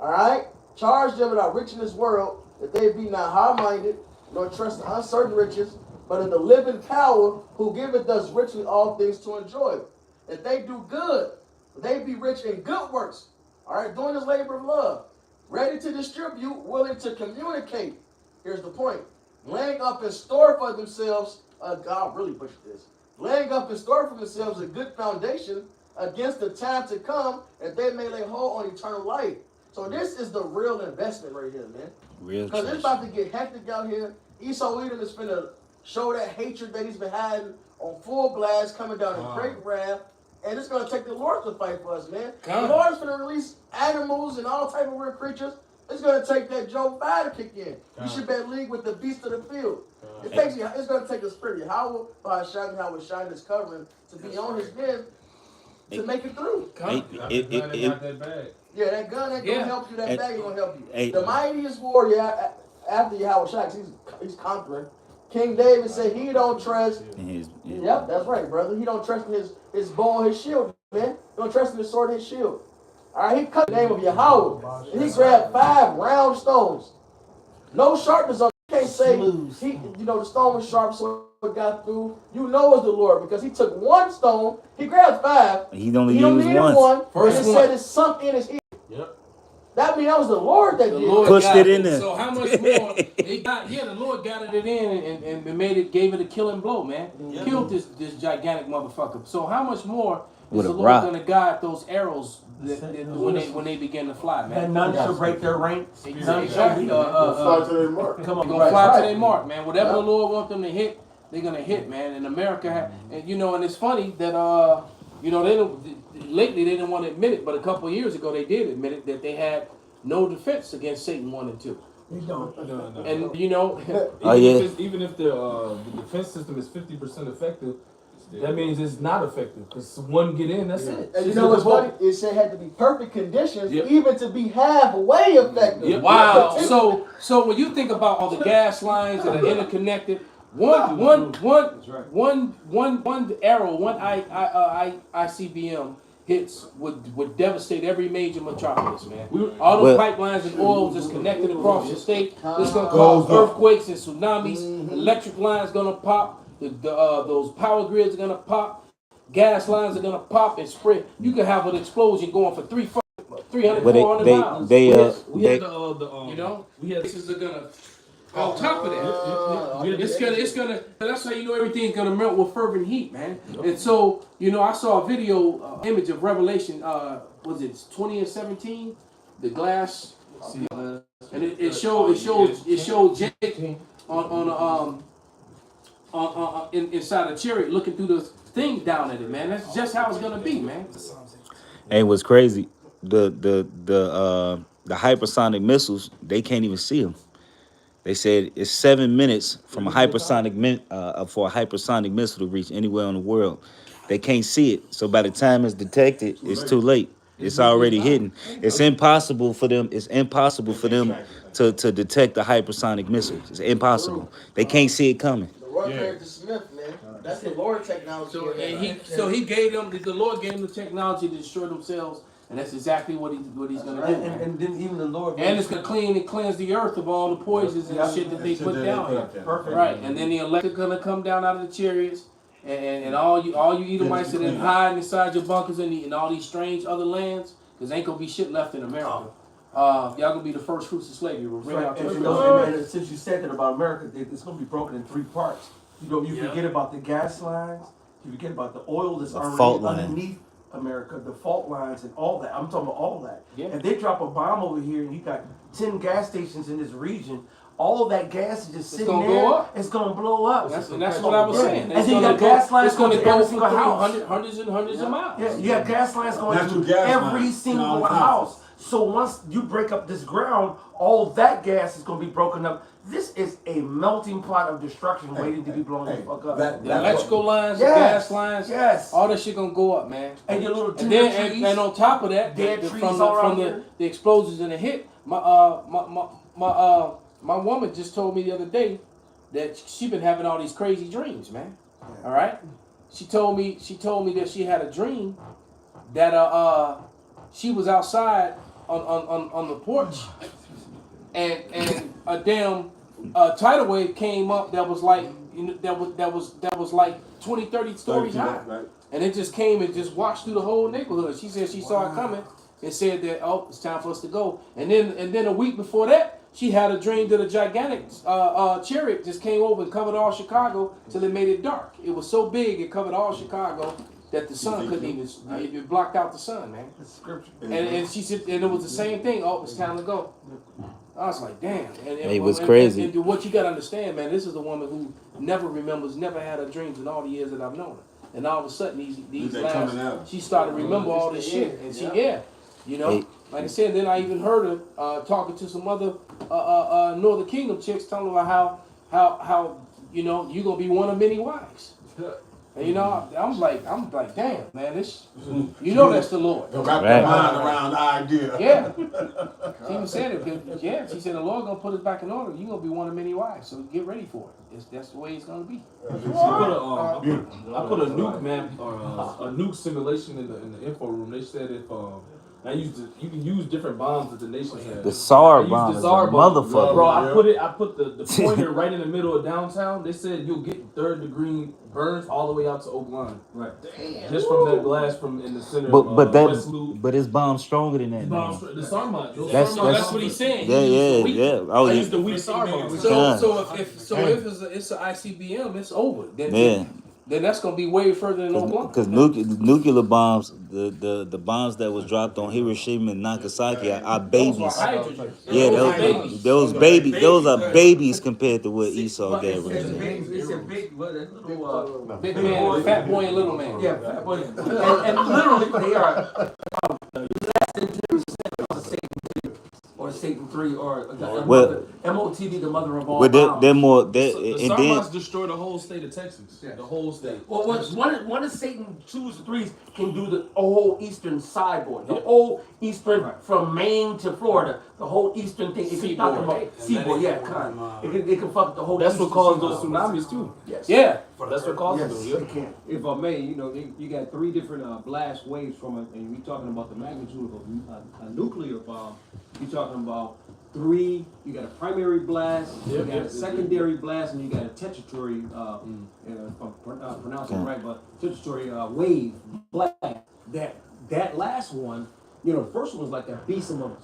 All right. Charge them that are rich in this world, that they be not high-minded, nor trust in uncertain riches, but in the living power, who giveth us richly all things to enjoy. If they do good, they be rich in good works. All right, doing this labor of love, ready to distribute, willing to communicate. Here's the point. Laying up in store for themselves, God really pushed this. Laying up in store for themselves a good foundation against the time to come, and they may lay hold on eternal life. So this is the real investment right here, man. Because it's about to get hectic out here. Esau Edom is finna show that hatred that he's been hiding on full blast, coming down in great wrath. And it's going to take the Lord to fight for us, man. The Lord is going to release animals and all type of weird creatures. It's going to take that Job 5 to kick in. You should be in league with the beast of the field. It's going to take the spirit of Yahweh by shining his covering to be on his men to make it through. Yeah, that gun ain't going to help you. That bag ain't going to help you. The mightiest warrior after Yahweh, he's conquering. King David said he don't trust. Yep, that's right, brother. He don't trust in his bow and his shield, man. He don't trust in his sword and his shield. All right, he cut the name of Yahweh, and he grabbed 5 round stones. No sharpness on. You can't say the stone was sharp, so it got through. You know it's the Lord because he took 1 stone. He grabbed 5. He only used one. And it said it sunk in his ear. Yep. That means that was the Lord that did it. Pushed it in there. So how much more? The Lord got it in and gave it a killing blow, man. Killed this gigantic motherfucker. So how much more is the Lord going to guide those arrows when they begin to fly, man? And none shall break their ranks. Exactly. Fly to their mark. Come on, gonna fly to their mark, man. Whatever the Lord wants them to hit, they're gonna hit, man. And America, and it's funny that lately they didn't want to admit it, but a couple of years ago they did admit it that they had no defense against Satan 1 and 2. They don't. No. And even if the defense system is 50% effective, that means it's not effective because one get in, that's it. And you know what's funny? It said had to be perfect conditions even to be halfway effective. Yep. Wow. So when you think about all the gas lines that are interconnected, one arrow, one ICBM hits would devastate every major metropolis, man. All the pipelines and oils is connected across the state. It's gonna cause earthquakes and tsunamis. Electric lines gonna pop. Those power grids are gonna pop. Gas lines are gonna pop and spread. You can have an explosion going for 300, 400 miles. Places are gonna. On top of that, it's gonna. That's how you know everything's gonna melt with fervent heat, man. And so, I saw a video image of Revelation. Was it 20 and 17? The glass, and it showed Jake on inside a chariot looking through the thing down at it, man. That's just how it's gonna be, man. And what's crazy, the hypersonic missiles, they can't even see them. They said it's 7 minutes from a hypersonic for a hypersonic missile to reach anywhere in the world. They can't see it. So by the time it's detected, it's too late. It's already hidden. It's impossible for them. It's impossible for them to detect the hypersonic missiles. It's impossible. They can't see it coming. The Roy Perry Smith, man. That's the Lord technology. So he gave them the Lord gave them the technology to destroy themselves, and that's exactly what he's gonna do. And then even the Lord. And it's gonna clean and cleanse the earth of all the poisons and shit that they put down here. Perfect. Right, and then the elect are gonna come down out of the chariots, and all you Edomites that are hiding inside your bunkers in all these strange other lands, because ain't gonna be shit left in America. Y'all gonna be the first fruits of slavery. We'll bring out And the you know, and since you said that about America, it's going to be broken in 3 parts. You know, you forget about the gas lines, you forget about the oil that's fault already line. underneath America, the fault lines and all that. I'm talking about all that. Yeah. If they drop a bomb over here and you got 10 gas stations in this region, all of that gas is just sitting gonna there. blow up. It's going to blow up. That's what I was saying. And then you got gas lines going to to every go single house. hundreds and hundreds of miles. Yeah, you got gas lines going Natural to gas every lines. single No, house. So once you break up this ground, all that gas is going to be broken up. This is a melting pot of destruction waiting to be blown the fuck up. The electrical lines, Yes. the gas lines, Yes. all that shit gonna go up, man. And your little And timber then trees. and on top of that, dead the- trees from all around the here. the explosions and the hit, my woman just told me the other day that she been having all these crazy dreams, man. All right, she told me that she had a dream that she was outside on the porch and a damn tidal wave came up that was like that was like 20, 30 stories high. Right. And it just came and just washed through the whole neighborhood. She said she saw it coming and said that, oh, it's time for us to go. And then a week before that, she had a dream that a gigantic chariot just came over and covered all Chicago till it made it dark. It was so big it covered all Chicago that the sun couldn't even, it blocked out the sun, man. It's scripture. And she said, and it was the same thing. Oh, it's time to go. I was like, damn. It was crazy. And what you gotta understand, man, this is a woman who never remembers, never had her dreams in all the years that I've known her. And all of a sudden, these They coming out. last, she started to remember all this shit. And you know, like I said, then I even heard her talking to some other Northern Kingdom chicks, telling her how you know, you gonna be one of many wives. And you know, I'm like, damn, man, this, you know, that's the Lord. Don't wrap their mind around the idea. Yeah. She even said it. 'Cause, yeah, she said the Lord gonna put us back in order. You gonna be one of many wives, so get ready for it. That's the way it's gonna be. I put a nuke map or a nuke simulation in the info room. They said if you can use different bombs that the nations have. The SAR I used bomb the is a SAR bomb. motherfucker. Bro, I put the pointer right in the middle of downtown. They said you'll get 3rd degree burns all the way out to Oak Line. Right. Just from that blast from in the center. But his bomb's stronger than that. Man. The SAR bomb. That's what he's saying. Yeah. Oh, I yeah. used the weak SAR bomb. Yeah. So if it's an ICBM, it's over. Then that's gonna be way further than Oak Line. Because nuclear bombs, the bombs that was dropped on Hiroshima and Nagasaki are babies. Yeah, those are babies compared to what Esau gave us. It's a big, little, big man, fat boy and little man. Yeah, fat boy. And literally, they are less than 2% of Satan 2 or Satan 3 or MOTV, the mother of all bombs. They're more. The SAR bombs destroy the whole state of Texas. The whole state. Well, one of Satan 2s or 3s can do the whole eastern seaboard, the whole eastern from Maine to Florida, the whole eastern thing. It can talk about seaboard, yeah, it can fuck the whole. That's what causes those tsunamis too. Yes. Yeah. That's what causes them. It can. If I may, you know, you got 3 different blast waves from it, and we're talking about the magnitude of a nuclear bomb. You're talking about 3. You got a primary blast, you got a secondary blast, and you got a tetratary. If I'm pronouncing it right, but tetratary wave blast. That last one. You know, the first one was like that beast of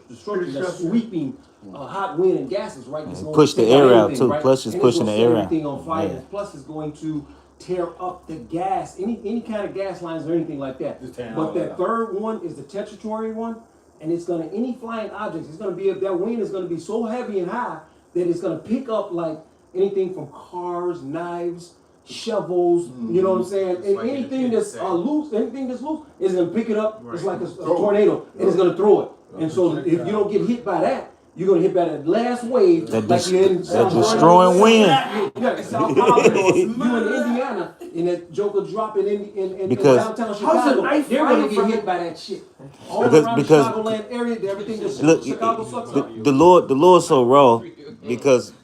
destruction, that sweeping hot wind and gases, right? It's Push the air out too. Right? Plus, it's pushing the air out. Everything on fire. Yeah. Plus, it's going to tear up the gas, any kind of gas lines or anything like that. But that third one is the tetratary one, and it's gonna any flying objects. It's gonna be that wind is gonna be so heavy and high that it's gonna pick up like anything from cars, knives, shovels, you know what I'm saying? And like anything that's loose, is gonna pick it up. It's like a tornado, and it's gonna throw it. And so if you don't get hit by that, You're gonna hit by that last wave, That like you're in that destroying wind. Yeah, South Carolina, or you in Indiana, and that joker dropping in Because- downtown Chicago. They're gonna get hit by that shit. All around because- Chicagoland area, everything just Look, Chicago sucks up. the Lord's so raw because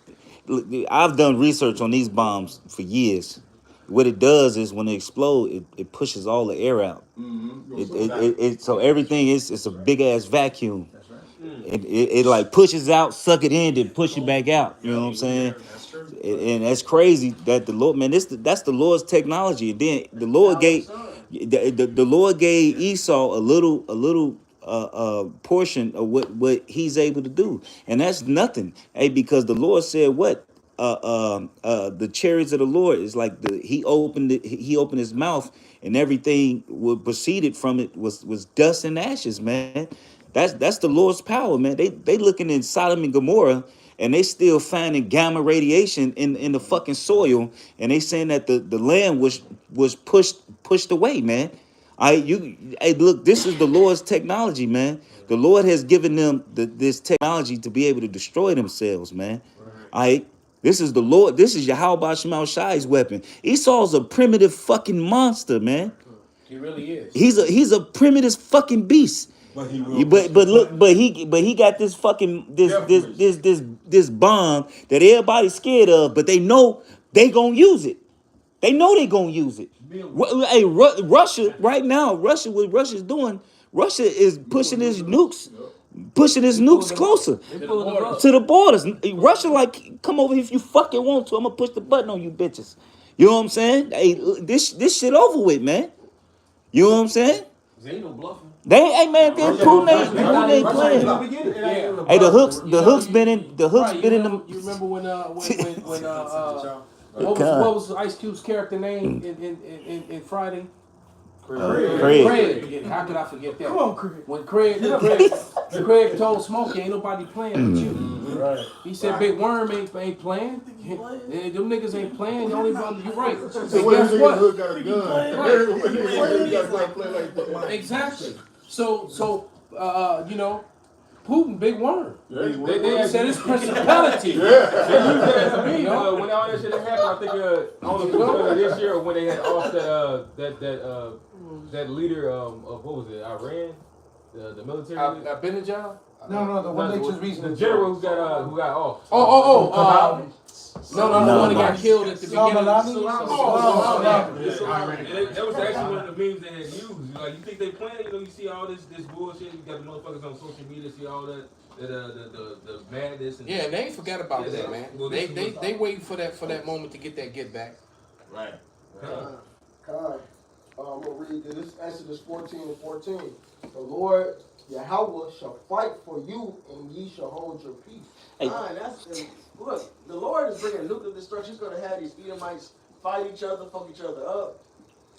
look, I've done research on these bombs for years. What it does is when it explodes, it pushes all the air out. So everything it's a big ass vacuum. It like pushes out, suck it in, then push it back out. You know what I'm saying? And that's crazy that the Lord, man, that's the Lord's technology. And then the Lord gave the Lord gave Esau a little portion of what he's able to do, and that's nothing. Hey, because the Lord said what the chariots of the Lord is like he opened his mouth, and everything what proceeded from it was dust and ashes, man. That's the Lord's power, man. They looking in Sodom and Gomorrah, and they still finding gamma radiation in the fucking soil, and they saying that the land was pushed away, man. Hey, look, this is the Lord's technology, man. The Lord has given them this technology to be able to destroy themselves, man. This is the Lord. This is Yahweh Shema Shai's weapon. Esau's a primitive fucking monster, man. He really is. He's a primitive fucking beast. But he got this fucking this bomb that everybody's scared of, but they know they gonna use it. They know they gonna use it. Hey, Russia right now, what Russia's doing, Russia is pushing his nukes closer to the borders. Russia like, come over here if you fucking want to. I'm gonna push the button on you bitches. You know what I'm saying? Hey, this shit over with, man. You know what I'm saying? They ain't no bluffing. Hey man, Putin ain't playing. Hey, the hooks been in the. You remember when what was Ice Cube's character name in Friday? Craig. Yeah, how could I forget that? Come on, Craig. When Craig told Smokey, ain't nobody playing with you. Right. He said Big Worm ain't playing. Them niggas ain't playing. The only one, you're right. And So guess what? got a gun. Exactly. So you know, Putin, Big Worm. They said it's principality. They used that as a meme. When all that shit happened, I think I don't know this year when they had off that leader of what was it, Iran, the military. Ahmadinejad? No, the one they just recently. The general who got off. No, the one that got killed at the beginning. That was actually one of the memes they had used. Like, you think they playing? You know, you see all this bullshit. You got the motherfuckers on social media, see all that the madness. And yeah, they ain't forgot about that, man. Well, they waiting for that moment to get that get back. Right. Kai, I'm gonna read this. Exodus 14:14. The Lord Yahweh shall fight for you, and ye shall hold your peace. Look, the Lord is bringing nuclear destruction. He's going to have these Edomites fight each other, fuck each other up.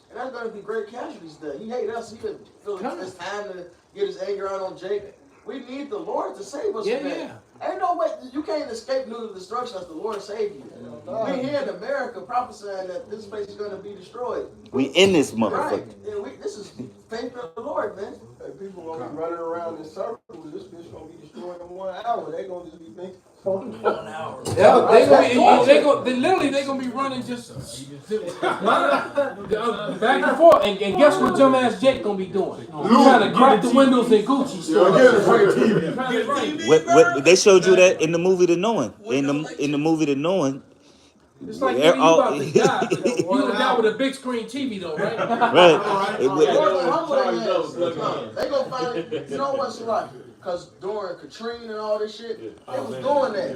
And that's going to be great casualties there. He hate us. He could feel it's time to get his anger out on Jacob. We need the Lord to save us from that. Ain't no way. You can't escape nuclear destruction unless the Lord save you. We here in America prophesying that this place is going to be destroyed. We in this motherfucker. Right. Yeah, this is faith of the Lord, man. Hey, people gonna be running around in circles. This bitch gonna be destroyed in 1 hour. They gonna just be thinking 1 hour. Yeah, they gonna be running just back and forth. And guess what dumbass Jake gonna be doing? Trying to crack the windows in Gucci stores. What they showed you that in the movie The Knowing. In the movie The Knowing. It's like you about to die. You gonna die with a big screen TV though, right? Right. They gonna find it. You know what's like? Because during Katrina and all this shit, they was doing that.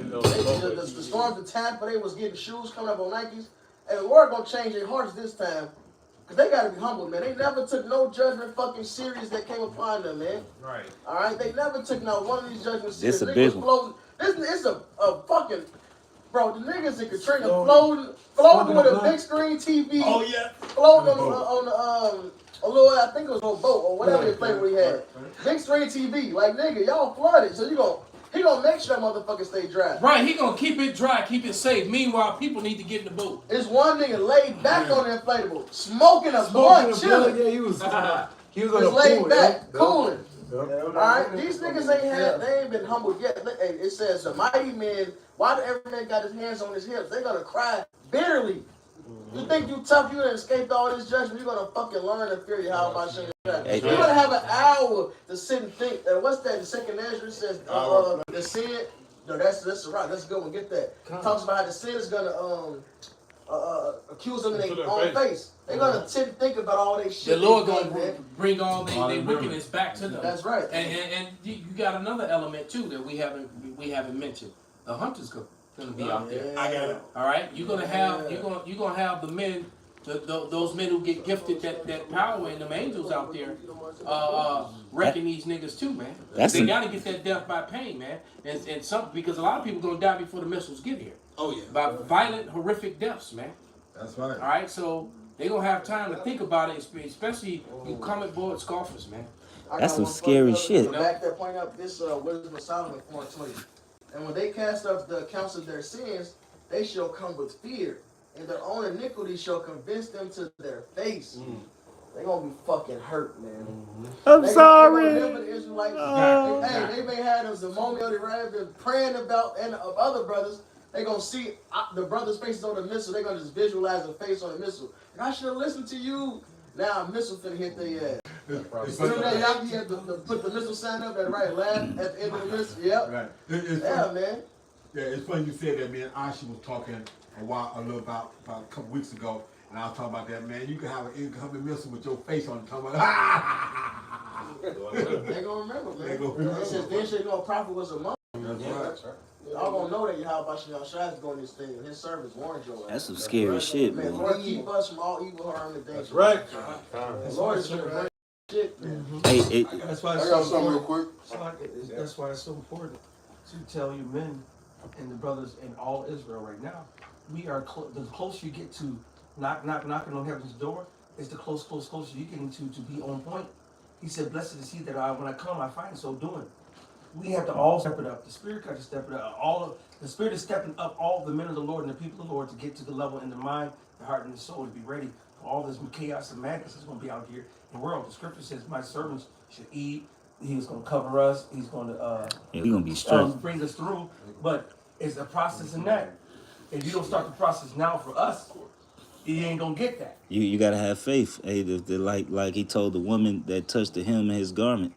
The storms in Tampa, they was getting shoes coming up on Nikes. And the Lord gonna change their hearts this time. Because they gotta be humble, man. They never took no judgment fucking serious that came upon them, man. Right. Alright? They never took not one of these judgments serious. This a big one. This is a fucking... Bro, the niggas in Katrina floating with a big screen TV. Oh, yeah. Floating on a little, I think it was on a boat or whatever they played we had. Big screen TV. Like, nigga, y'all flooded. So he gonna make sure that motherfucker stay dry. Right, he gonna keep it dry, keep it safe. Meanwhile, people need to get in the boat. It's one nigga laid back on the inflatable, smoking a blunt, chilling. Yeah, he was Just laid back, cooling. Alright, these niggas they ain't been humbled yet. Hey, it says the mighty men, why did every man got his hands on his hips? They're gonna cry bitterly. You think you tough, you done escaped all this judgment, you're gonna fucking learn and fear you how about shit. You're gonna have an hour to sit and think. What's that? The second Ezra says the sin. No, that's right. That's a good one. Get that. Talks about how the sin is gonna accuse them in their own face. They're gonna sit and think about all they shit. The Lord gonna bring all their wickedness back to them. That's right. And you got another element too that we haven't mentioned. The hunters gonna be out there. I got it. All right, you're gonna have the men, those men who get gifted that power and them angels out there, wrecking these niggas too, man. They gotta get that death by pain, man, and some because a lot of people gonna die before the missiles get here. Oh yeah. By violent, horrific deaths, man. That's right. All right, so they gonna have time to think about it, especially you comic board scoffers, man. That's some scary shit. To back that point up, this Wisdom of Solomon 4:20. And when they cast up the accounts of their sins, they shall come with fear, and their own iniquity shall convince them to their face. They gonna be fucking hurt, man. I'm sorry. They remember the Israelites. They may have them Zamoni the Rab been praying about and of other brothers. They gonna see the brothers' faces on the missile. They gonna just visualize the face on the missile. And I should have listened to you. Now a missile finna hit their ass. Remember that Yaki had to put the missile sign up that right laugh at the end of the missile? Yep. Right. Yeah, man. Yeah, it's funny you said that, man. Ashi was talking about a couple weeks ago, and I was talking about that, man. You can have an incoming missile with your face on the top. They gonna remember, man. It says, then shall you know a prophet was among them. That's right. Y'all gonna know that Yahweh Shai is going this thing, and his servants warned your ass. That's some scary shit, man. Lord, keep us from all evil, harm, and danger. That's right. The Lord is gonna bring shit, man. Hey, That's why I got something real quick. That's why it's so important to tell you men and the brothers in all Israel right now. We are the closer you get to knocking on heaven's door, is the closer you're getting to be on point. He said, "Blessed is he that when I come, I find so doing." We have to all step it up. The Spirit got to step it up. The Spirit is stepping up all the men of the Lord and the people of the Lord to get to the level in the mind, the heart, and the soul to be ready for all this chaos and madness that's going to be out here in the world. The Scripture says, "My servants should eat." He's going to cover us. He's going to he's gonna be strong. bring us through. But it's a process in that. If you don't start the process now for us, you ain't gonna get that. You gotta have faith. Hey, like he told the woman that touched the hem of his garment.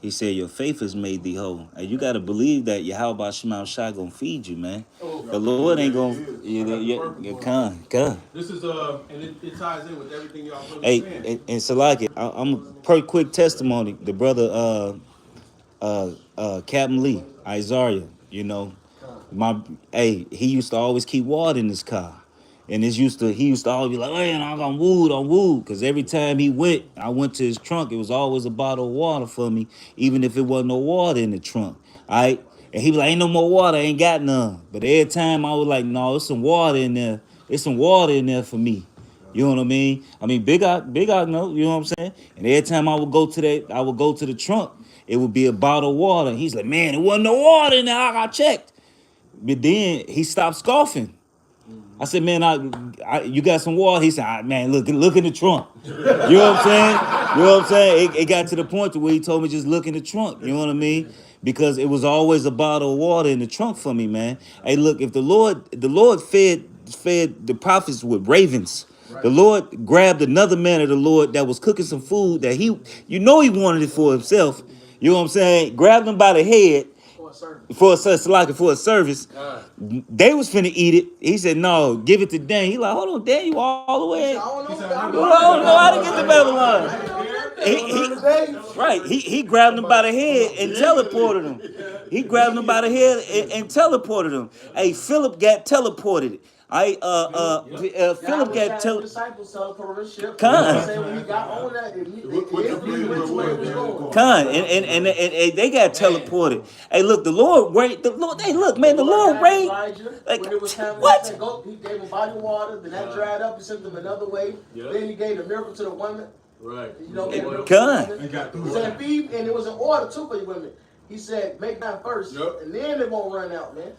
He said, "Your faith has made thee whole." And you gotta believe that Yahweh Shema Shai gonna feed you, man. The Lord ain't gonna. Come. This is and it ties in with everything y'all really Hey, saying. and Salaki, I'm a pretty quick testimony. The brother, Captain Lee, Isaiah, you know, he used to always keep water in his car. And he used to always be like, "Man, I'm wooed," because every time I went to his trunk, it was always a bottle of water for me, even if it wasn't no water in the trunk. All right? And he was like, "Ain't no more water, I ain't got none." But every time I was like, "No, there's some water in there. There's some water in there for me." You know what I mean? Big Eye know, you know what I'm saying? And every time I would go to the trunk, it would be a bottle of water. He's like, "Man, it wasn't no water in there, I got checked." But then he stopped scoffing. I said, "Man, you got some water?" He said, "Man, look in the trunk." You know what I'm saying? It got to the point to where he told me just look in the trunk. You know what I mean? Because it was always a bottle of water in the trunk for me, man. Hey, look, if the Lord fed the prophets with ravens, right. The Lord grabbed another man of the Lord that was cooking some food that he wanted it for himself. You know what I'm saying? Grabbed him by the head. For a service, they was finna eat it. He said, "No, give it to Dan." He like, "Hold on, Dan, you all the way." I don't know how to get to Babylon. Right, he grabbed him by the head and teleported him. He grabbed him by the head and teleported him. Hey, Philip got teleported. Philip got disciples teleported the ship. And they got teleported. Hey, look, the Lord raised. Hey, look, man, the Lord raised. Like, what? He gave him body of water, then that dried up. He sent them another way. Yep. Then he gave the miracle to the woman. Right. You know, he said feed, and it was an order too for you women. He said, make that first, and then it won't run out, man.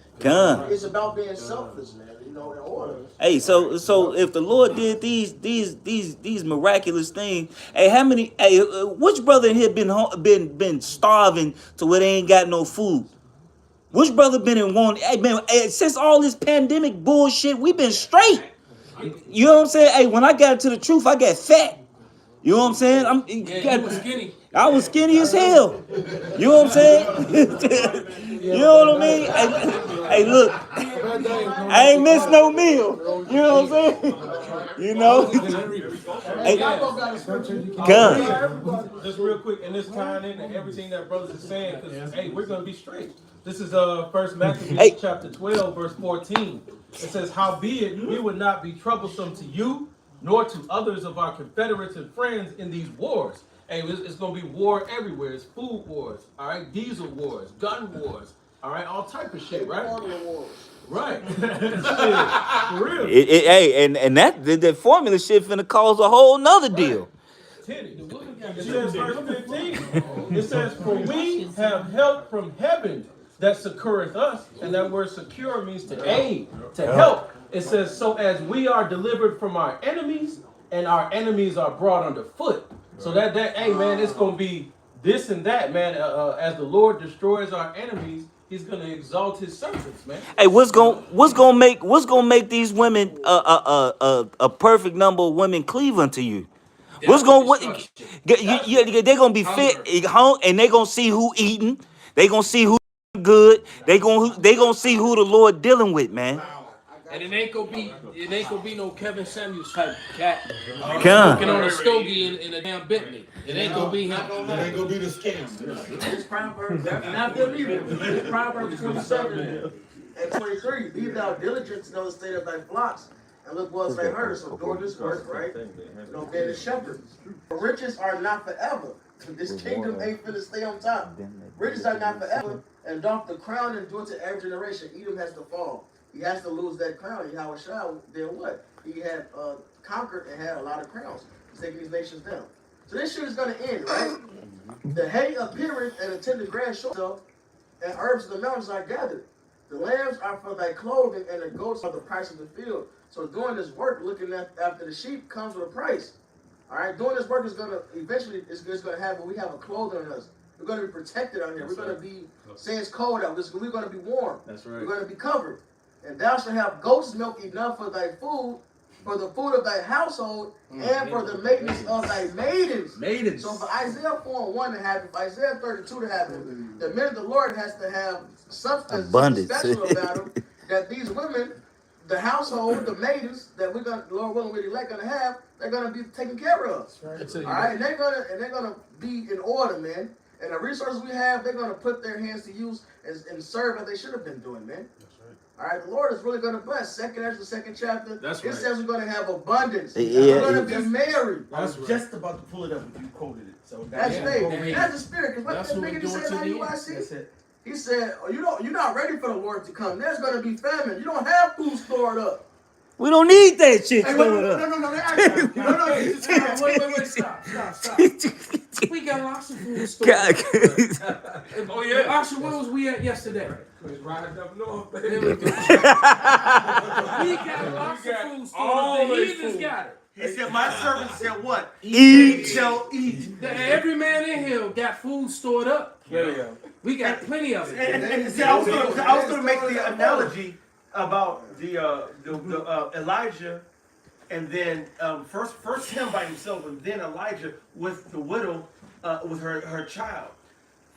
It's about being selfless, man. you know, in order. Hey, so if the Lord did these miraculous things, hey, how many? Hey, which brother in here been starving to where they ain't got no food? Which brother been in one? Hey man, since all this pandemic bullshit, we been straight. You know what I'm saying? Hey, when I got into the truth, I got fat. You know what I'm saying? You was skinny. I was skinny as hell. You know what I'm saying? You know what I mean? Hey, look, I ain't missed no meal. You know what I'm saying? You know? Hey, come. Just real quick, and this tying into everything that brothers are saying, because hey, we're gonna be straight. This is First Maccabees chapter 12, verse 14. It says, "Howbeit we would not be troublesome to you, nor to others of our confederates and friends in these wars." Hey, it's gonna be war everywhere. It's food wars, all right, diesel wars, gun wars, all right, all type of shit, right? Right. Shit, for real. Hey, and that formula shit finna cause a whole nother deal. It says verse 15. It says, "For we have help from heaven that succoureth us," and that word secure means to aid, to help. It says, "So as we are delivered from our enemies, and our enemies are brought under foot." So that hey man, it's gonna be this and that, man. As the Lord destroys our enemies, He's gonna exalt His servants, man. Hey, what's gonna make these women a perfect number of women cleave unto you? They're gonna be fit, and they gonna see who eating. They gonna see who good. They gonna see who the Lord dealing with, man. And it ain't gonna be no Kevin Samuels type cat Come. smoking on a stogie in a damn Bentley. It ain't gonna be him. It ain't gonna be the scam. It's Proverbs, not them either. It's Proverbs 27 and 23. Be thou diligent to know the state of thy flocks, and look what's thy herd. So doing this work, right? You know, being a shepherd. Riches are not forever. This kingdom ain't finna stay on top. Riches are not forever, and doth the crown endure to every generation. Edom has to fall. He has to lose that crown. Yahweh Shah, then what? He had conquered and had a lot of crowns. He's taking these nations down. So this shit is going to end, right? The hay appeareth and attend the grass show, and herbs of the mountains are gathered. The lambs are for thy clothing, and the goats are the price of the field. So doing this work, looking after the sheep, comes with a price. All right, doing this work is going to eventually it's going to have we have a clothing on us. We're going to be protected out here. We're going to be, say it's cold out, we're going to be warm. That's right. We're going to be covered. And thou shalt have goat's milk enough for thy food, for the food of thy household, and for the maintenance of thy maidens. So for Isaiah 4:1 to happen, for Isaiah 32 to happen, the men of the Lord has to have something special about them that these women, the household, the maidens that we're gonna, Lord willing, we're gonna have, they're gonna be taken care of. Right. All right, and they're gonna be in order, man. And the resources we have, they're gonna put their hands to use and serve as they should have been doing, man. All right, the Lord is really going to bless. Second chapter. That's right. It says we're going to have abundance. We're going to be married. I was just about to pull it up if you quoted it. So that's the spirit. Because what that nigga just said, IUIC, he said, oh, you're not ready for the Lord to come. There's going to be famine. You don't have food stored up. We don't need that shit stored up. No. Wait, stop. We got lots of food stored up. Oh yeah, Asha, where was we at yesterday? Riding up north, baby. We got lots of food stored up. The heathens got it. He said, my servants shall what? Eat. Shall eat. Every man in here got food stored up. Yeah. We got plenty of it. And see, I was going to make the analogy about the Elijah, and then first him by himself, and then Elijah with the widow, with her child.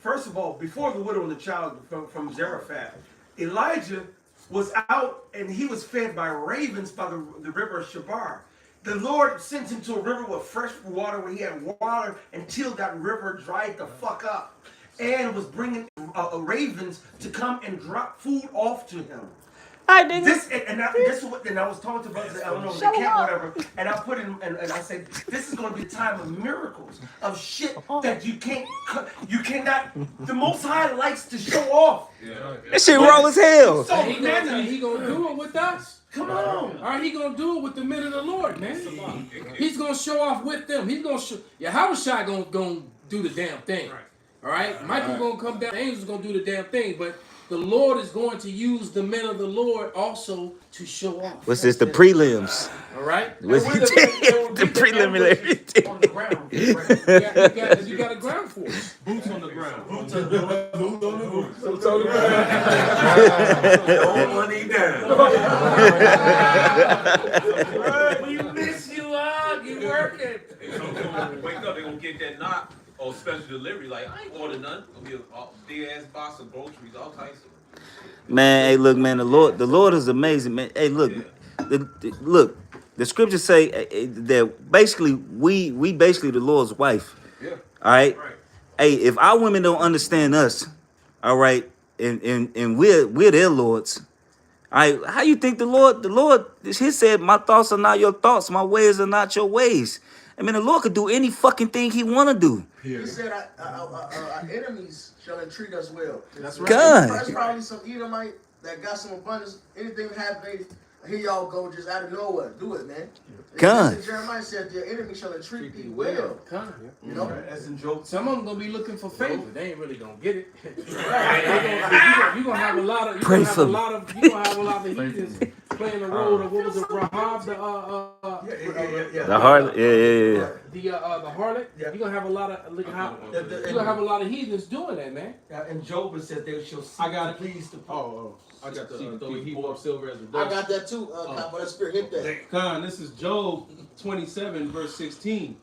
First of all, before the widow and the child from Zarephath, Elijah was out and he was fed by ravens by the river of Shabar. The Lord sent him to a river with fresh water where he had water until that river dried the fuck up, and was bringing ravens to come and drop food off to him. This is what, and I was talking to brothers, I don't know, the camp, whatever, and I put in, and I said, this is going to be a time of miracles, of shit that you cannot, the Most High likes to show off. Yeah. That shit raw as hell. So he gonna do it with us. Come on. All right, he gonna do it with the men of the Lord, man. He's gonna show off with them. He's gonna show, Yahushua gonna do the damn thing. All right, Michael gonna come down. The angels gonna do the damn thing, but the Lord is going to use the men of the Lord also to show off. What's this? The prelims. All right. What's the preliminary? On the ground. You got a ground force. Boots on the ground. Boots on the ground. Boots on the ground. Don't money down. We miss you out. You working. Wake up, they gonna get that knock or special delivery. Like, I ain't order none. Gonna be a big ass box of groceries, all types of. Man, hey, look, man, the Lord is amazing, man. Hey, look, look. The scriptures say that basically we basically the Lord's wife. Yeah. All right. Hey, if our women don't understand us, all right, and we're their lords. All right, how you think the Lord, he said, my thoughts are not your thoughts, my ways are not your ways. I mean, the Lord could do any fucking thing he want to do. He said, our enemies shall entreat us well. That's right. God. There's probably some Edomite that got some abundance. Anything happen, here y'all go just out of nowhere. Do it, man. God. Jeremiah said, your enemy shall entreat thee well. You know? That's in joke. Some of them gonna be looking for favor. They ain't really gonna get it. You gonna have a lot of. You gonna have a lot of heathens playing the role of what was it, Rahab, the harlot, the harlot. You're gonna have a lot of heathens doing that, man. And Job said they shall see. I got it. Please to I got the heap of silver as a dust. I got that too. But that spirit hit that. Con, this is Job 27, verse 16.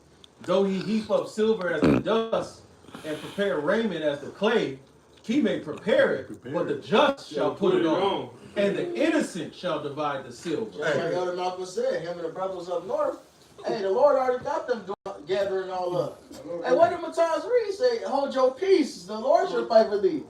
Though he heap up silver as the dust and prepare raiment as the clay, he may prepare it, but the just shall put it on, and the innocent shall divide the silver. Just like Elder Malcolm said, him and the brothers up north. Hey, the Lord already got them gathering all up. Hey, what did Matthias Reed say? Hold your peace. The Lord shall fight for thee.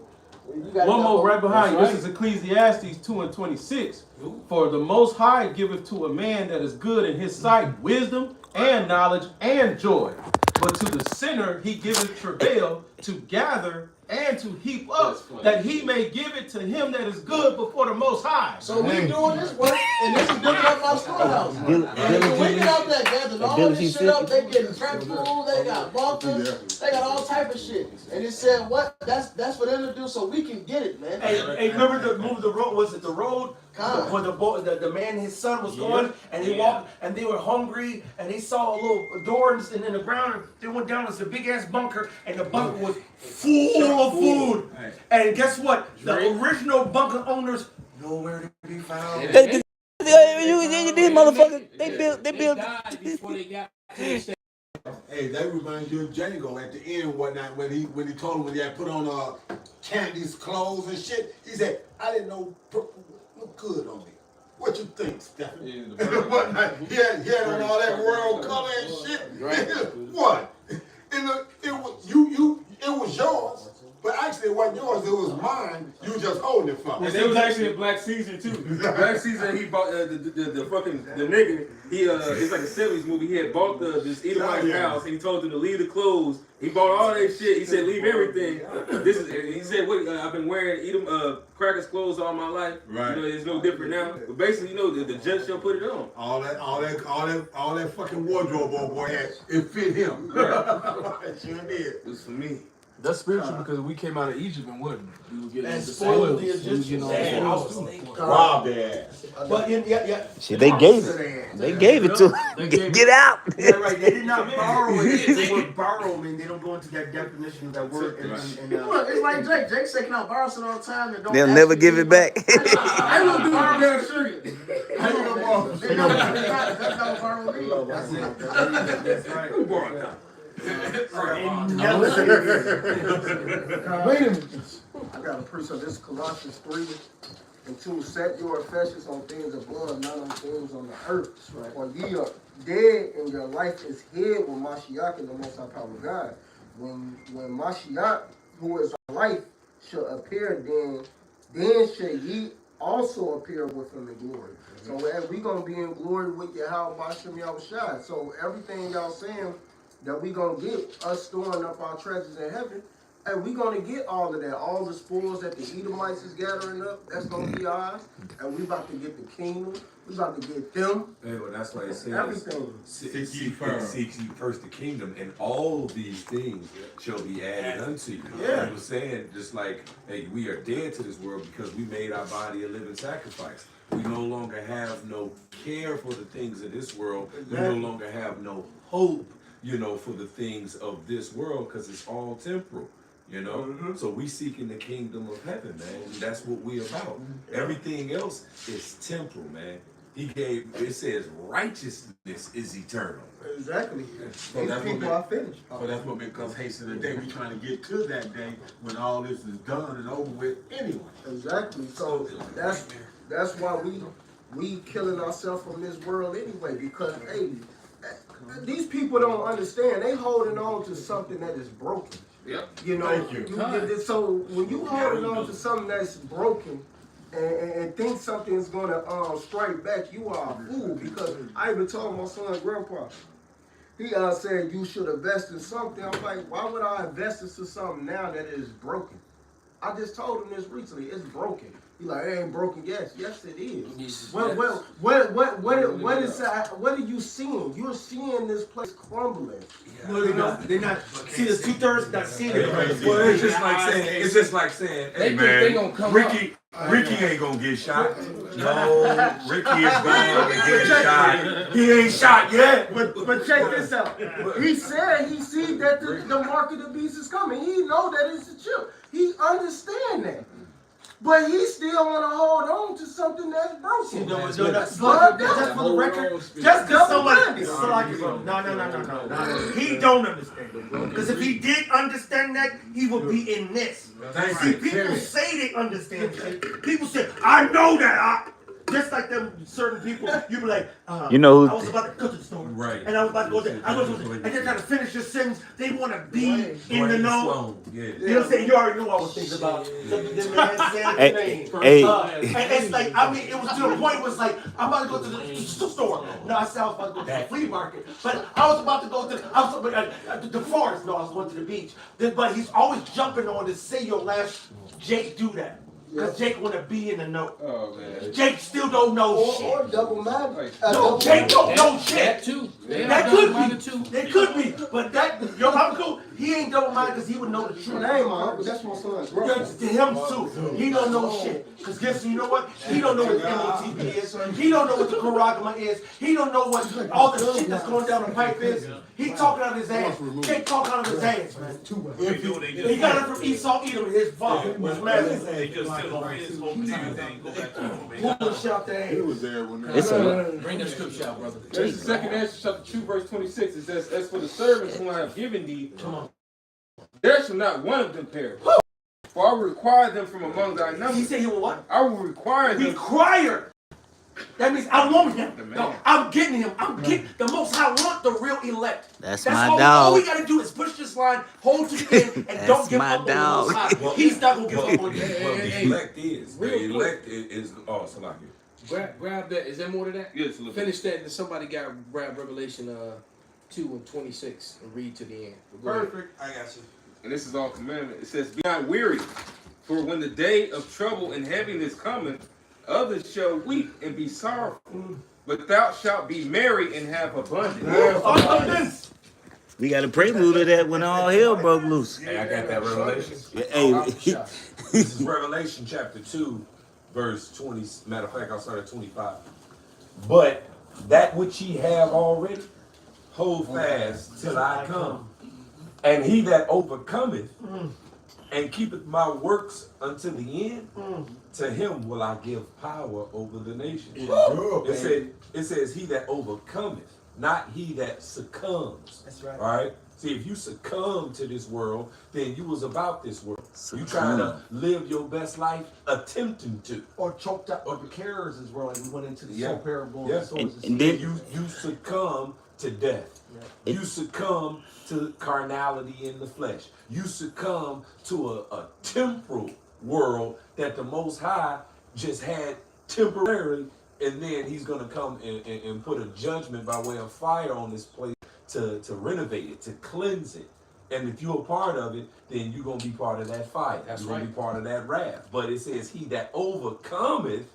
One more right behind you. This is Ecclesiastes 2:26. For the Most High giveth to a man that is good in his sight wisdom and knowledge and joy. But to the sinner he giveth travail to gather and to heap up, that he may give it to him that is good before the Most High. So we doing this work, and this is building up my storehouse. And the wicked out there gathering all this shit up, they getting trap food, they got bunkers, they got all type of shit. And it said, what? That's for them to do so we can get it, man. Hey, remember the move the road? Was it the road? Where the man, his son was going, and he walked, and they were hungry, and they saw a little doors in the ground, and they went down. It's a big ass bunker, and the bunker was full of food. And guess what? The original bunker owners nowhere to be found. These motherfuckers, they built. died before they got to the state. Hey, that reminds you of Django at the end one night when he told him when he had put on Candy's clothes and shit. He said, I didn't know purple looked good on me. What you think, Stephen? One night he had on all that world color and shit. What? It was yours. But actually, it wasn't yours, it was mine. You just holding it from me. And it was actually a Black Caesar too. Black Caesar, he bought the nigga. He it's like a 70s movie. He had bought this Edomite house, and he told them to leave the clothes. He bought all that shit. He said leave everything. He said what? I've been wearing Crackers clothes all my life. Right. You know, it's no different now. But basically, you know, the judge shall put it on. All that fucking wardrobe old boy had, it fit him. It sure did. It was for me. That's spiritual because we came out of Egypt and what? We were getting And the spoiled spoils. the Egyptians. Robbed their ass. But Shit, they gave it. They gave it to him. Get out. Yeah, right. They did not borrow it. The word borrow mean they don't go into that definition of that word. Look, it's like Jake. Jake say, can I borrow something all the time and don't They'll never give it back. I don't borrow that shit. I don't borrow. They don't borrow me. That's right. Who borrowed that? Wait a minute. I got a precept. This is Colossians 3:2. Set your affections on things above, not on things on the earth. For ye are dead, and your life is hid with Mashiach in the Most High power of God. When Mashiach, who is our life, shall appear, then shall ye also appear with him in glory. So we gonna be in glory with Yahweh Bashem Yahushua. So everything y'all saying that we gonna get us storing up our treasures in heaven, And we're gonna get all of that. All the spoils that the Edomites is gathering up, that's gonna be ours. And we about to get the kingdom. We about to get them. Hey, well, that's why it says, everything. Seek ye first the kingdom, and all these things shall be added unto you. Yeah. He was saying, just like, hey, we are dead to this world because we made our body a living sacrifice. We no longer have no care for the things of this world. We no longer have no hope, for the things of this world because it's all temporal. So we seeking the kingdom of heaven, man. And that's what we about. Everything else is temporal, man. It says righteousness is eternal. Exactly. So that's people are finished. So that's what becomes hasten the day. We trying to get to that day when all this is done and over with anyway. Exactly. So that's why we killing ourselves from this world anyway, because hey, these people don't understand. They holding on to something that is broken. Yep. Thank you. So when you holding on to something that's broken and think something's gonna strike back, you are a fool. Because I even told my son, grandpa, he said you should invest in something. I'm like, why would I invest into something now that is broken? I just told him this recently. It's broken. He like, it ain't broken. Yes, it is. What is what are you seeing? You're seeing this place crumbling. Well, they're not. See, there's 2/3 not seeing it. Well, it's just like saying, hey man, Ricky ain't gonna get shot. No, Ricky is going to get shot. He ain't shot yet. But check this out. He said he see that the mark of the beast is coming. He know that it's a chip. He understand that. But he still want to hold on to something that's broken. Just for the record, just because somebody, no. He don't understand. Because if he did understand that, he would be in this. See, people say they understand shit. People say, I know that. Just like them certain people, you be like, I was about to go to the store, right? And I was about to go there. And they're trying to finish your sentence. They want to be in the know. You know what I'm saying? You already know what I was thinking about. And it's like, I mean, it was to the point where it's like, I'm about to go to the store. No, I said I was about to go to the flea market, but I was about to go to the forest. No, I was going to the beach. But he's always jumping on to say your last Jake do that. Because Jake want to be in the know. Oh, man. Jake still don't know shit. Or double-minded. No, Jake don't know shit. That too. That could be. It could be. But your uncle, he ain't double-minded because he would know the truth. That ain't my uncle. That's my son's brother. To him, too. He don't know shit. Because guess you know what? He don't know what the MOTB is. He don't know what the Karagama is. He don't know what all the shit that's going down the pipe is. He talking out of his ass. Jake talking out of his ass, man. He got it from Esau Edom, his father. His man. Bring the scripture out, brother. There's the second Ezra chapter 2, verse 26. It says, as for the servants whom I have given thee, there shall not one of them perish. For I will require them from among thy number. He said he will what? I will require them. Require! That means I want him. No, I'm getting him. I'm getting the Most High want the real elect. That's my dog. All we gotta do is push this line, hold to the end, and don't give up on the Most High. He's not gonna give up on you. Well, the elect is. The elect is. Oh, Salaki. Grab that. Is there more to that? Yes. Finish that, and somebody got grab Revelation 2 and 26 and read to the end. Perfect. I got you. And this is all commandment. It says, be not weary, for when the day of trouble and heaviness cometh, others shall weep and be sorrowful, but thou shalt be merry and have abundance. We got a prelude to that when all hell broke loose. Hey, I got that revelation. Hey, this is Revelation chapter 2, verse 20. Matter of fact, I'll start at 25. But that which ye have already, hold fast till I come. And he that overcometh and keepeth my works unto the end, to him will I give power over the nations. It says he that overcometh, not he that succumbs. That's right. All right? See, if you succumb to this world, then you was about this world. You trying to live your best life, attempting to. Or choked up, or precarious as well. Like we went into the soul parable. Yeah. And then you succumb to death. Yeah. You succumb to carnality in the flesh. You succumb to a temporal world that the Most High just had temporarily, and then he's going to come and put a judgment by way of fire on this place to renovate it, to cleanse it, And if you're a part of it, then you're gonna be part of that fire. That's you're gonna right. be part of that wrath. But it says, he that overcometh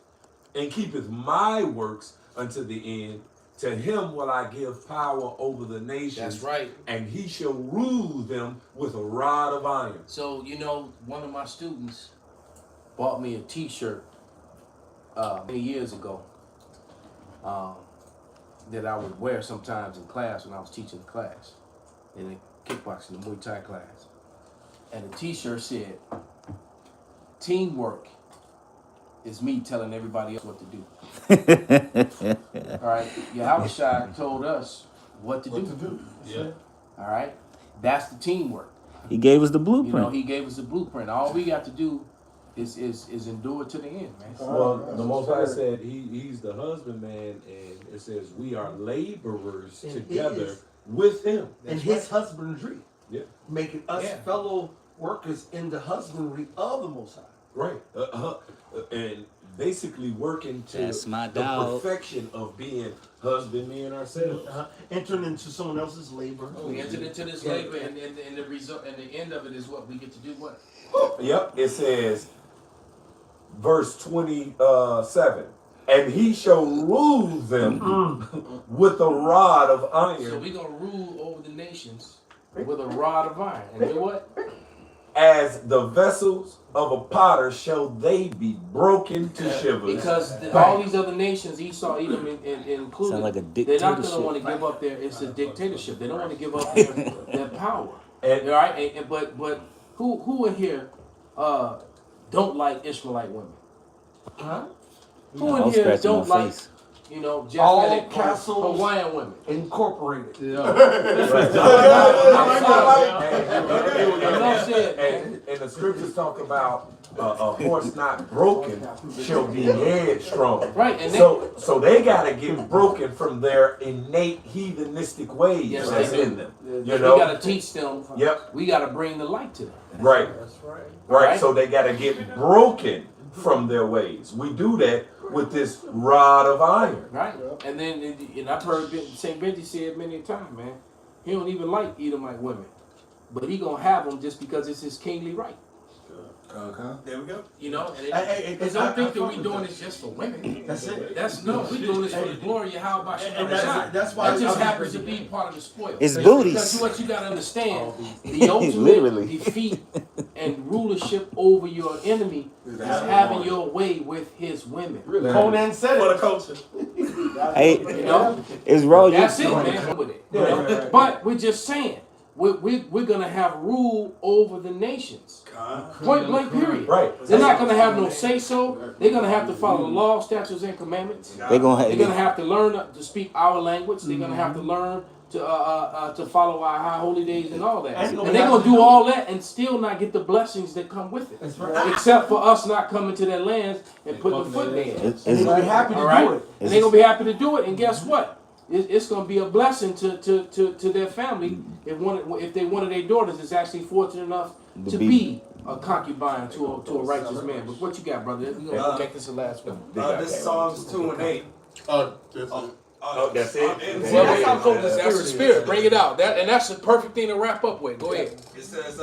and keepeth my works unto the end, to him will I give power over the nations. That's right. And he shall rule them with a rod of iron. So, you know, one of my students bought me a t-shirt many years ago that I would wear sometimes in class when I was teaching the class, in the kickboxing, the Muay Thai class. And the t-shirt said, teamwork is me telling everybody else what to do. All right, Yahushua told us what to do. Yeah. All right, that's the teamwork. He gave us the You blueprint. know, he gave us the blueprint. All we got to do is endure to the end, man. Well, the Most High said he's the husbandman, and it says we are laborers together with him. And his husbandry. Yeah. Making us fellow workers in the husbandry of the Most High. Right. And basically working to That's my the dog. perfection of being husbandmen ourselves. Entering into someone else's labor. We entered into this labor, and the result, and the end of it is what we get to do. What? Yep. It says, verse 27, and he shall rule them with a rod of iron. So we gonna rule over the nations with a rod of iron, and do what? As the vessels of a potter shall they be broken to shivers. Because all these other nations, Esau, Edom, included, Sound like a they're not gonna dictatorship. want to give up their. It's a dictatorship. They don't want to give up their power. And, All right, but who in here don't like Ishmaelite women? Huh? Who I in was here scratching don't my like, face. you know, All Japhetic castles Hawaiian women? Incorporated. And the scriptures talk about a horse not broken shall be headstrong. Right, and so they gotta get broken from their innate heathenistic ways Yes, that's they do. in them. we You know? gotta teach them. Yep. We gotta bring the light to them. Right. That's right. Right. So they gotta get broken from their ways. We do that with this rod of iron. Right. And then, and I've heard St. Benji say it many times, man. He don't even like Edomite women, but he gonna have them just because it's his kingly right. There we go. You know, and Hey, don't think that we doing this just for women. That's it. We doing this for the glory of how about And that's why that just I'm- happens to be part of the spoil. It's Because booties. what you gotta understand, the ultimate Literally. defeat and rulership over your enemy is having your way with his women. Conan said it. For the culture. Hey, You know? it's raw. That's it, man. With it. You know? But we're just saying, we're gonna have rule over the nations. Point blank, period. Right. They're not gonna have no say so. They're gonna have to follow the law, statutes, and commandments. They're gonna They're gonna have. have to learn to speak our language. They're gonna have to learn to follow our high holy days and all that. And they're gonna do all that and still not get the blessings that come with it. That's right. Except for us not coming to their lands and putting the foot there. It's- And they're gonna be happy to All right? do it. And they're gonna be happy to do it. And guess what? It's gonna be a blessing to their family if they one of their daughters is actually fortunate enough to be a concubine to a righteous man. But what you got, brother? We're gonna make this the last one. This is Psalms 2:8. Oh, that's it. Well, that's how cold that's the spirit. Bring it out. That's the perfect thing to wrap up with. Go ahead. It says,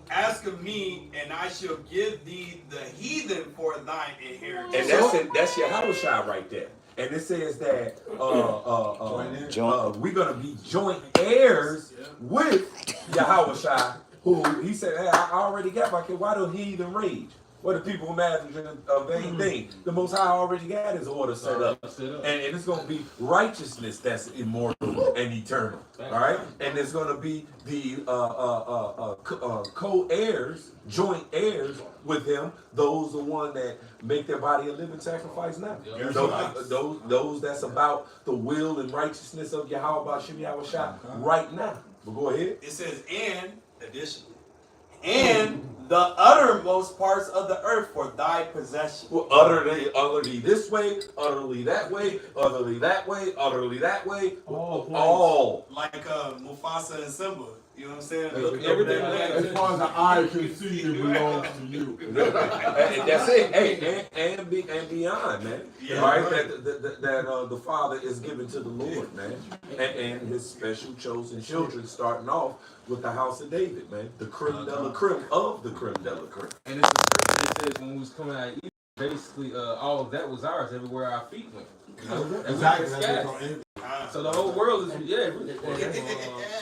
ask of me, and I shall give thee the heathen for thine inheritance. And that's your Yahushua right there. And it says that we're gonna be joint heirs with Yahushua, who he said, hey, I already got my kid. Why do heathen rage? What the people imagine a vain thing? The Most High already got his order set up. And it's going to be righteousness that's immortal and eternal. All right? And it's going to be the co-heirs, joint heirs with him, those the one that make their body a living sacrifice now. Those that's about the will and righteousness of Yahweh Shem Yahushua right now. But go ahead. It says, and additionally, and the uttermost parts of the earth for thy possession. Well, utterly this way, utterly that way, utterly that way, utterly that way. All. Like Mufasa and Simba. You know what I'm saying? Look, everything As far as the eye can see, it belongs to you. And that's it. Hey, and beyond, man. Yeah, right? That the Father is given to the Lord, man. And his special chosen children, starting off with the house of David, man. The creme de la creme of the creme de la creme. And it's a scripture that says when we was coming out of Egypt, basically all of that was ours everywhere our feet went. You know? Exactly. So the whole world is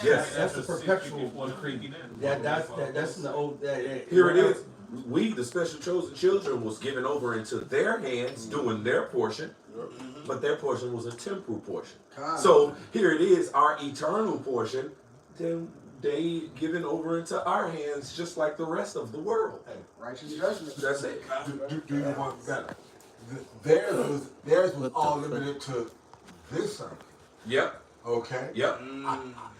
yes, that's the perpetual one. That's the old. Here it is. We, the special chosen children, was given over into their hands, doing their portion, but their portion was a temporal portion. So here it is, our eternal portion. Then they given over into our hands, just like the rest of the world. Righteous judgment. That's it. Do you want better? Theirs was all limited to this earth. Yep. Okay. Yep.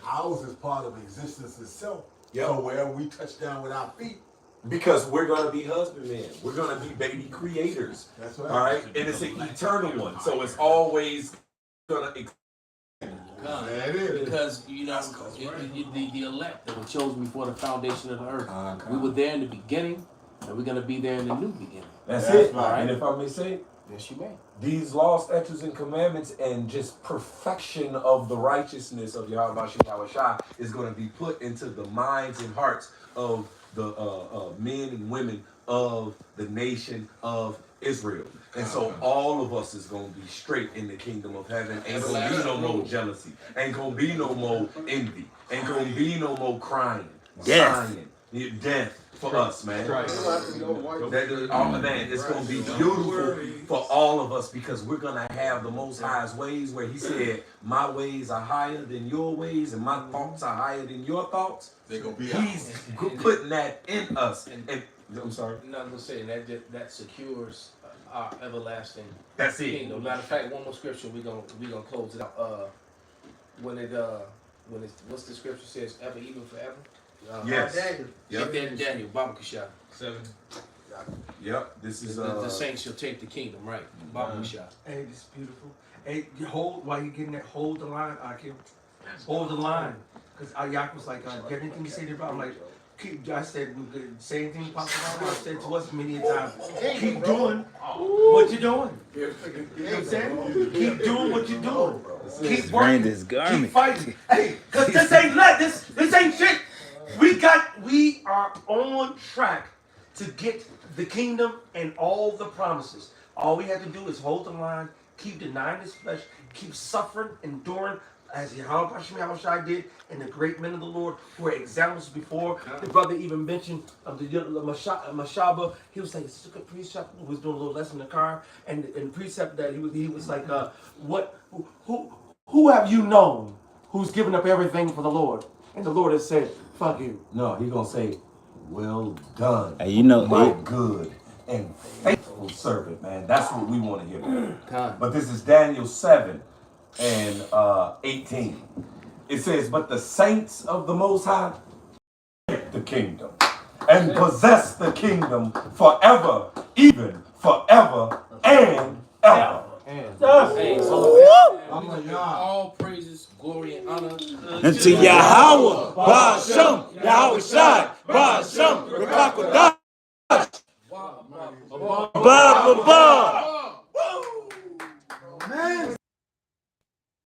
Ours is part of existence itself. Yep. So wherever we touch down with our feet. Because we're gonna be husbandmen. We're gonna be baby creators. That's right. All right. And it's an eternal one. So it's always gonna. Because the elect that were chosen before the foundation of the earth, we were there in the beginning, and we're going to be there in the new beginning. That's it. Right. And if I may say, yes, you may. These laws, statutes, and commandments, and just perfection of the righteousness of Yahweh Shai is going to be put into the minds and hearts of the men and women of the nation of Israel. And so all of us is going to be straight in the kingdom of heaven. Ain't going to be no more jealousy. Ain't going to be no more envy. Ain't going to be no more crying. Sighing. Death for us, man. Man, it's going to be beautiful for all of us because we're going to have the Most High's ways where he said, my ways are higher than your ways and my thoughts are higher than your thoughts. They're going to be He's putting that in us. And I'm sorry. No, I'm saying that secures our everlasting That's it. kingdom. Matter of fact, one more scripture we gonna close it out. What's the scripture says? Ever, even forever. Yes. Daniel. Yep. Daniel, Baba Kishah. 7. Yep. This is the saints shall take the kingdom, right? Baba Kishah. Hey, this is beautiful. Hey, you hold while you're getting that. Hold the line, Akim. Hold the line, because Yak was like, "Get anything you say there about?" I'm like, "Keep." I said, "Say anything possible." I said to us many a time, "Keep doing what you're doing." You know what I'm saying? Keep doing what you're doing. Keep working. Keep fighting. Hey, because this ain't this ain't shit. We are on track to get the kingdom and all the promises. All we have to do is hold the line, keep denying this flesh, keep suffering, enduring, as Yahweh did, and the great men of the Lord who were examples before. The brother even mentioned of the Mashaba. He was like, it's a good precept. He was doing a little lesson in the car, and precept that he was like, who have you known who's given up everything for the Lord? And the Lord has said, fuck you. No, he's gonna say, well done. Hey, you know, my good and faithful servant, man. That's what we want to hear. But this is Daniel 7 and 18. It says, but the saints of the Most High get the kingdom and possess the kingdom forever, even forever and ever. Hey, so all praises, glory, and honor unto Yahweh, Ba'ashem, Yahweh Shai, Ba'ashem, Rakakodah, Ba.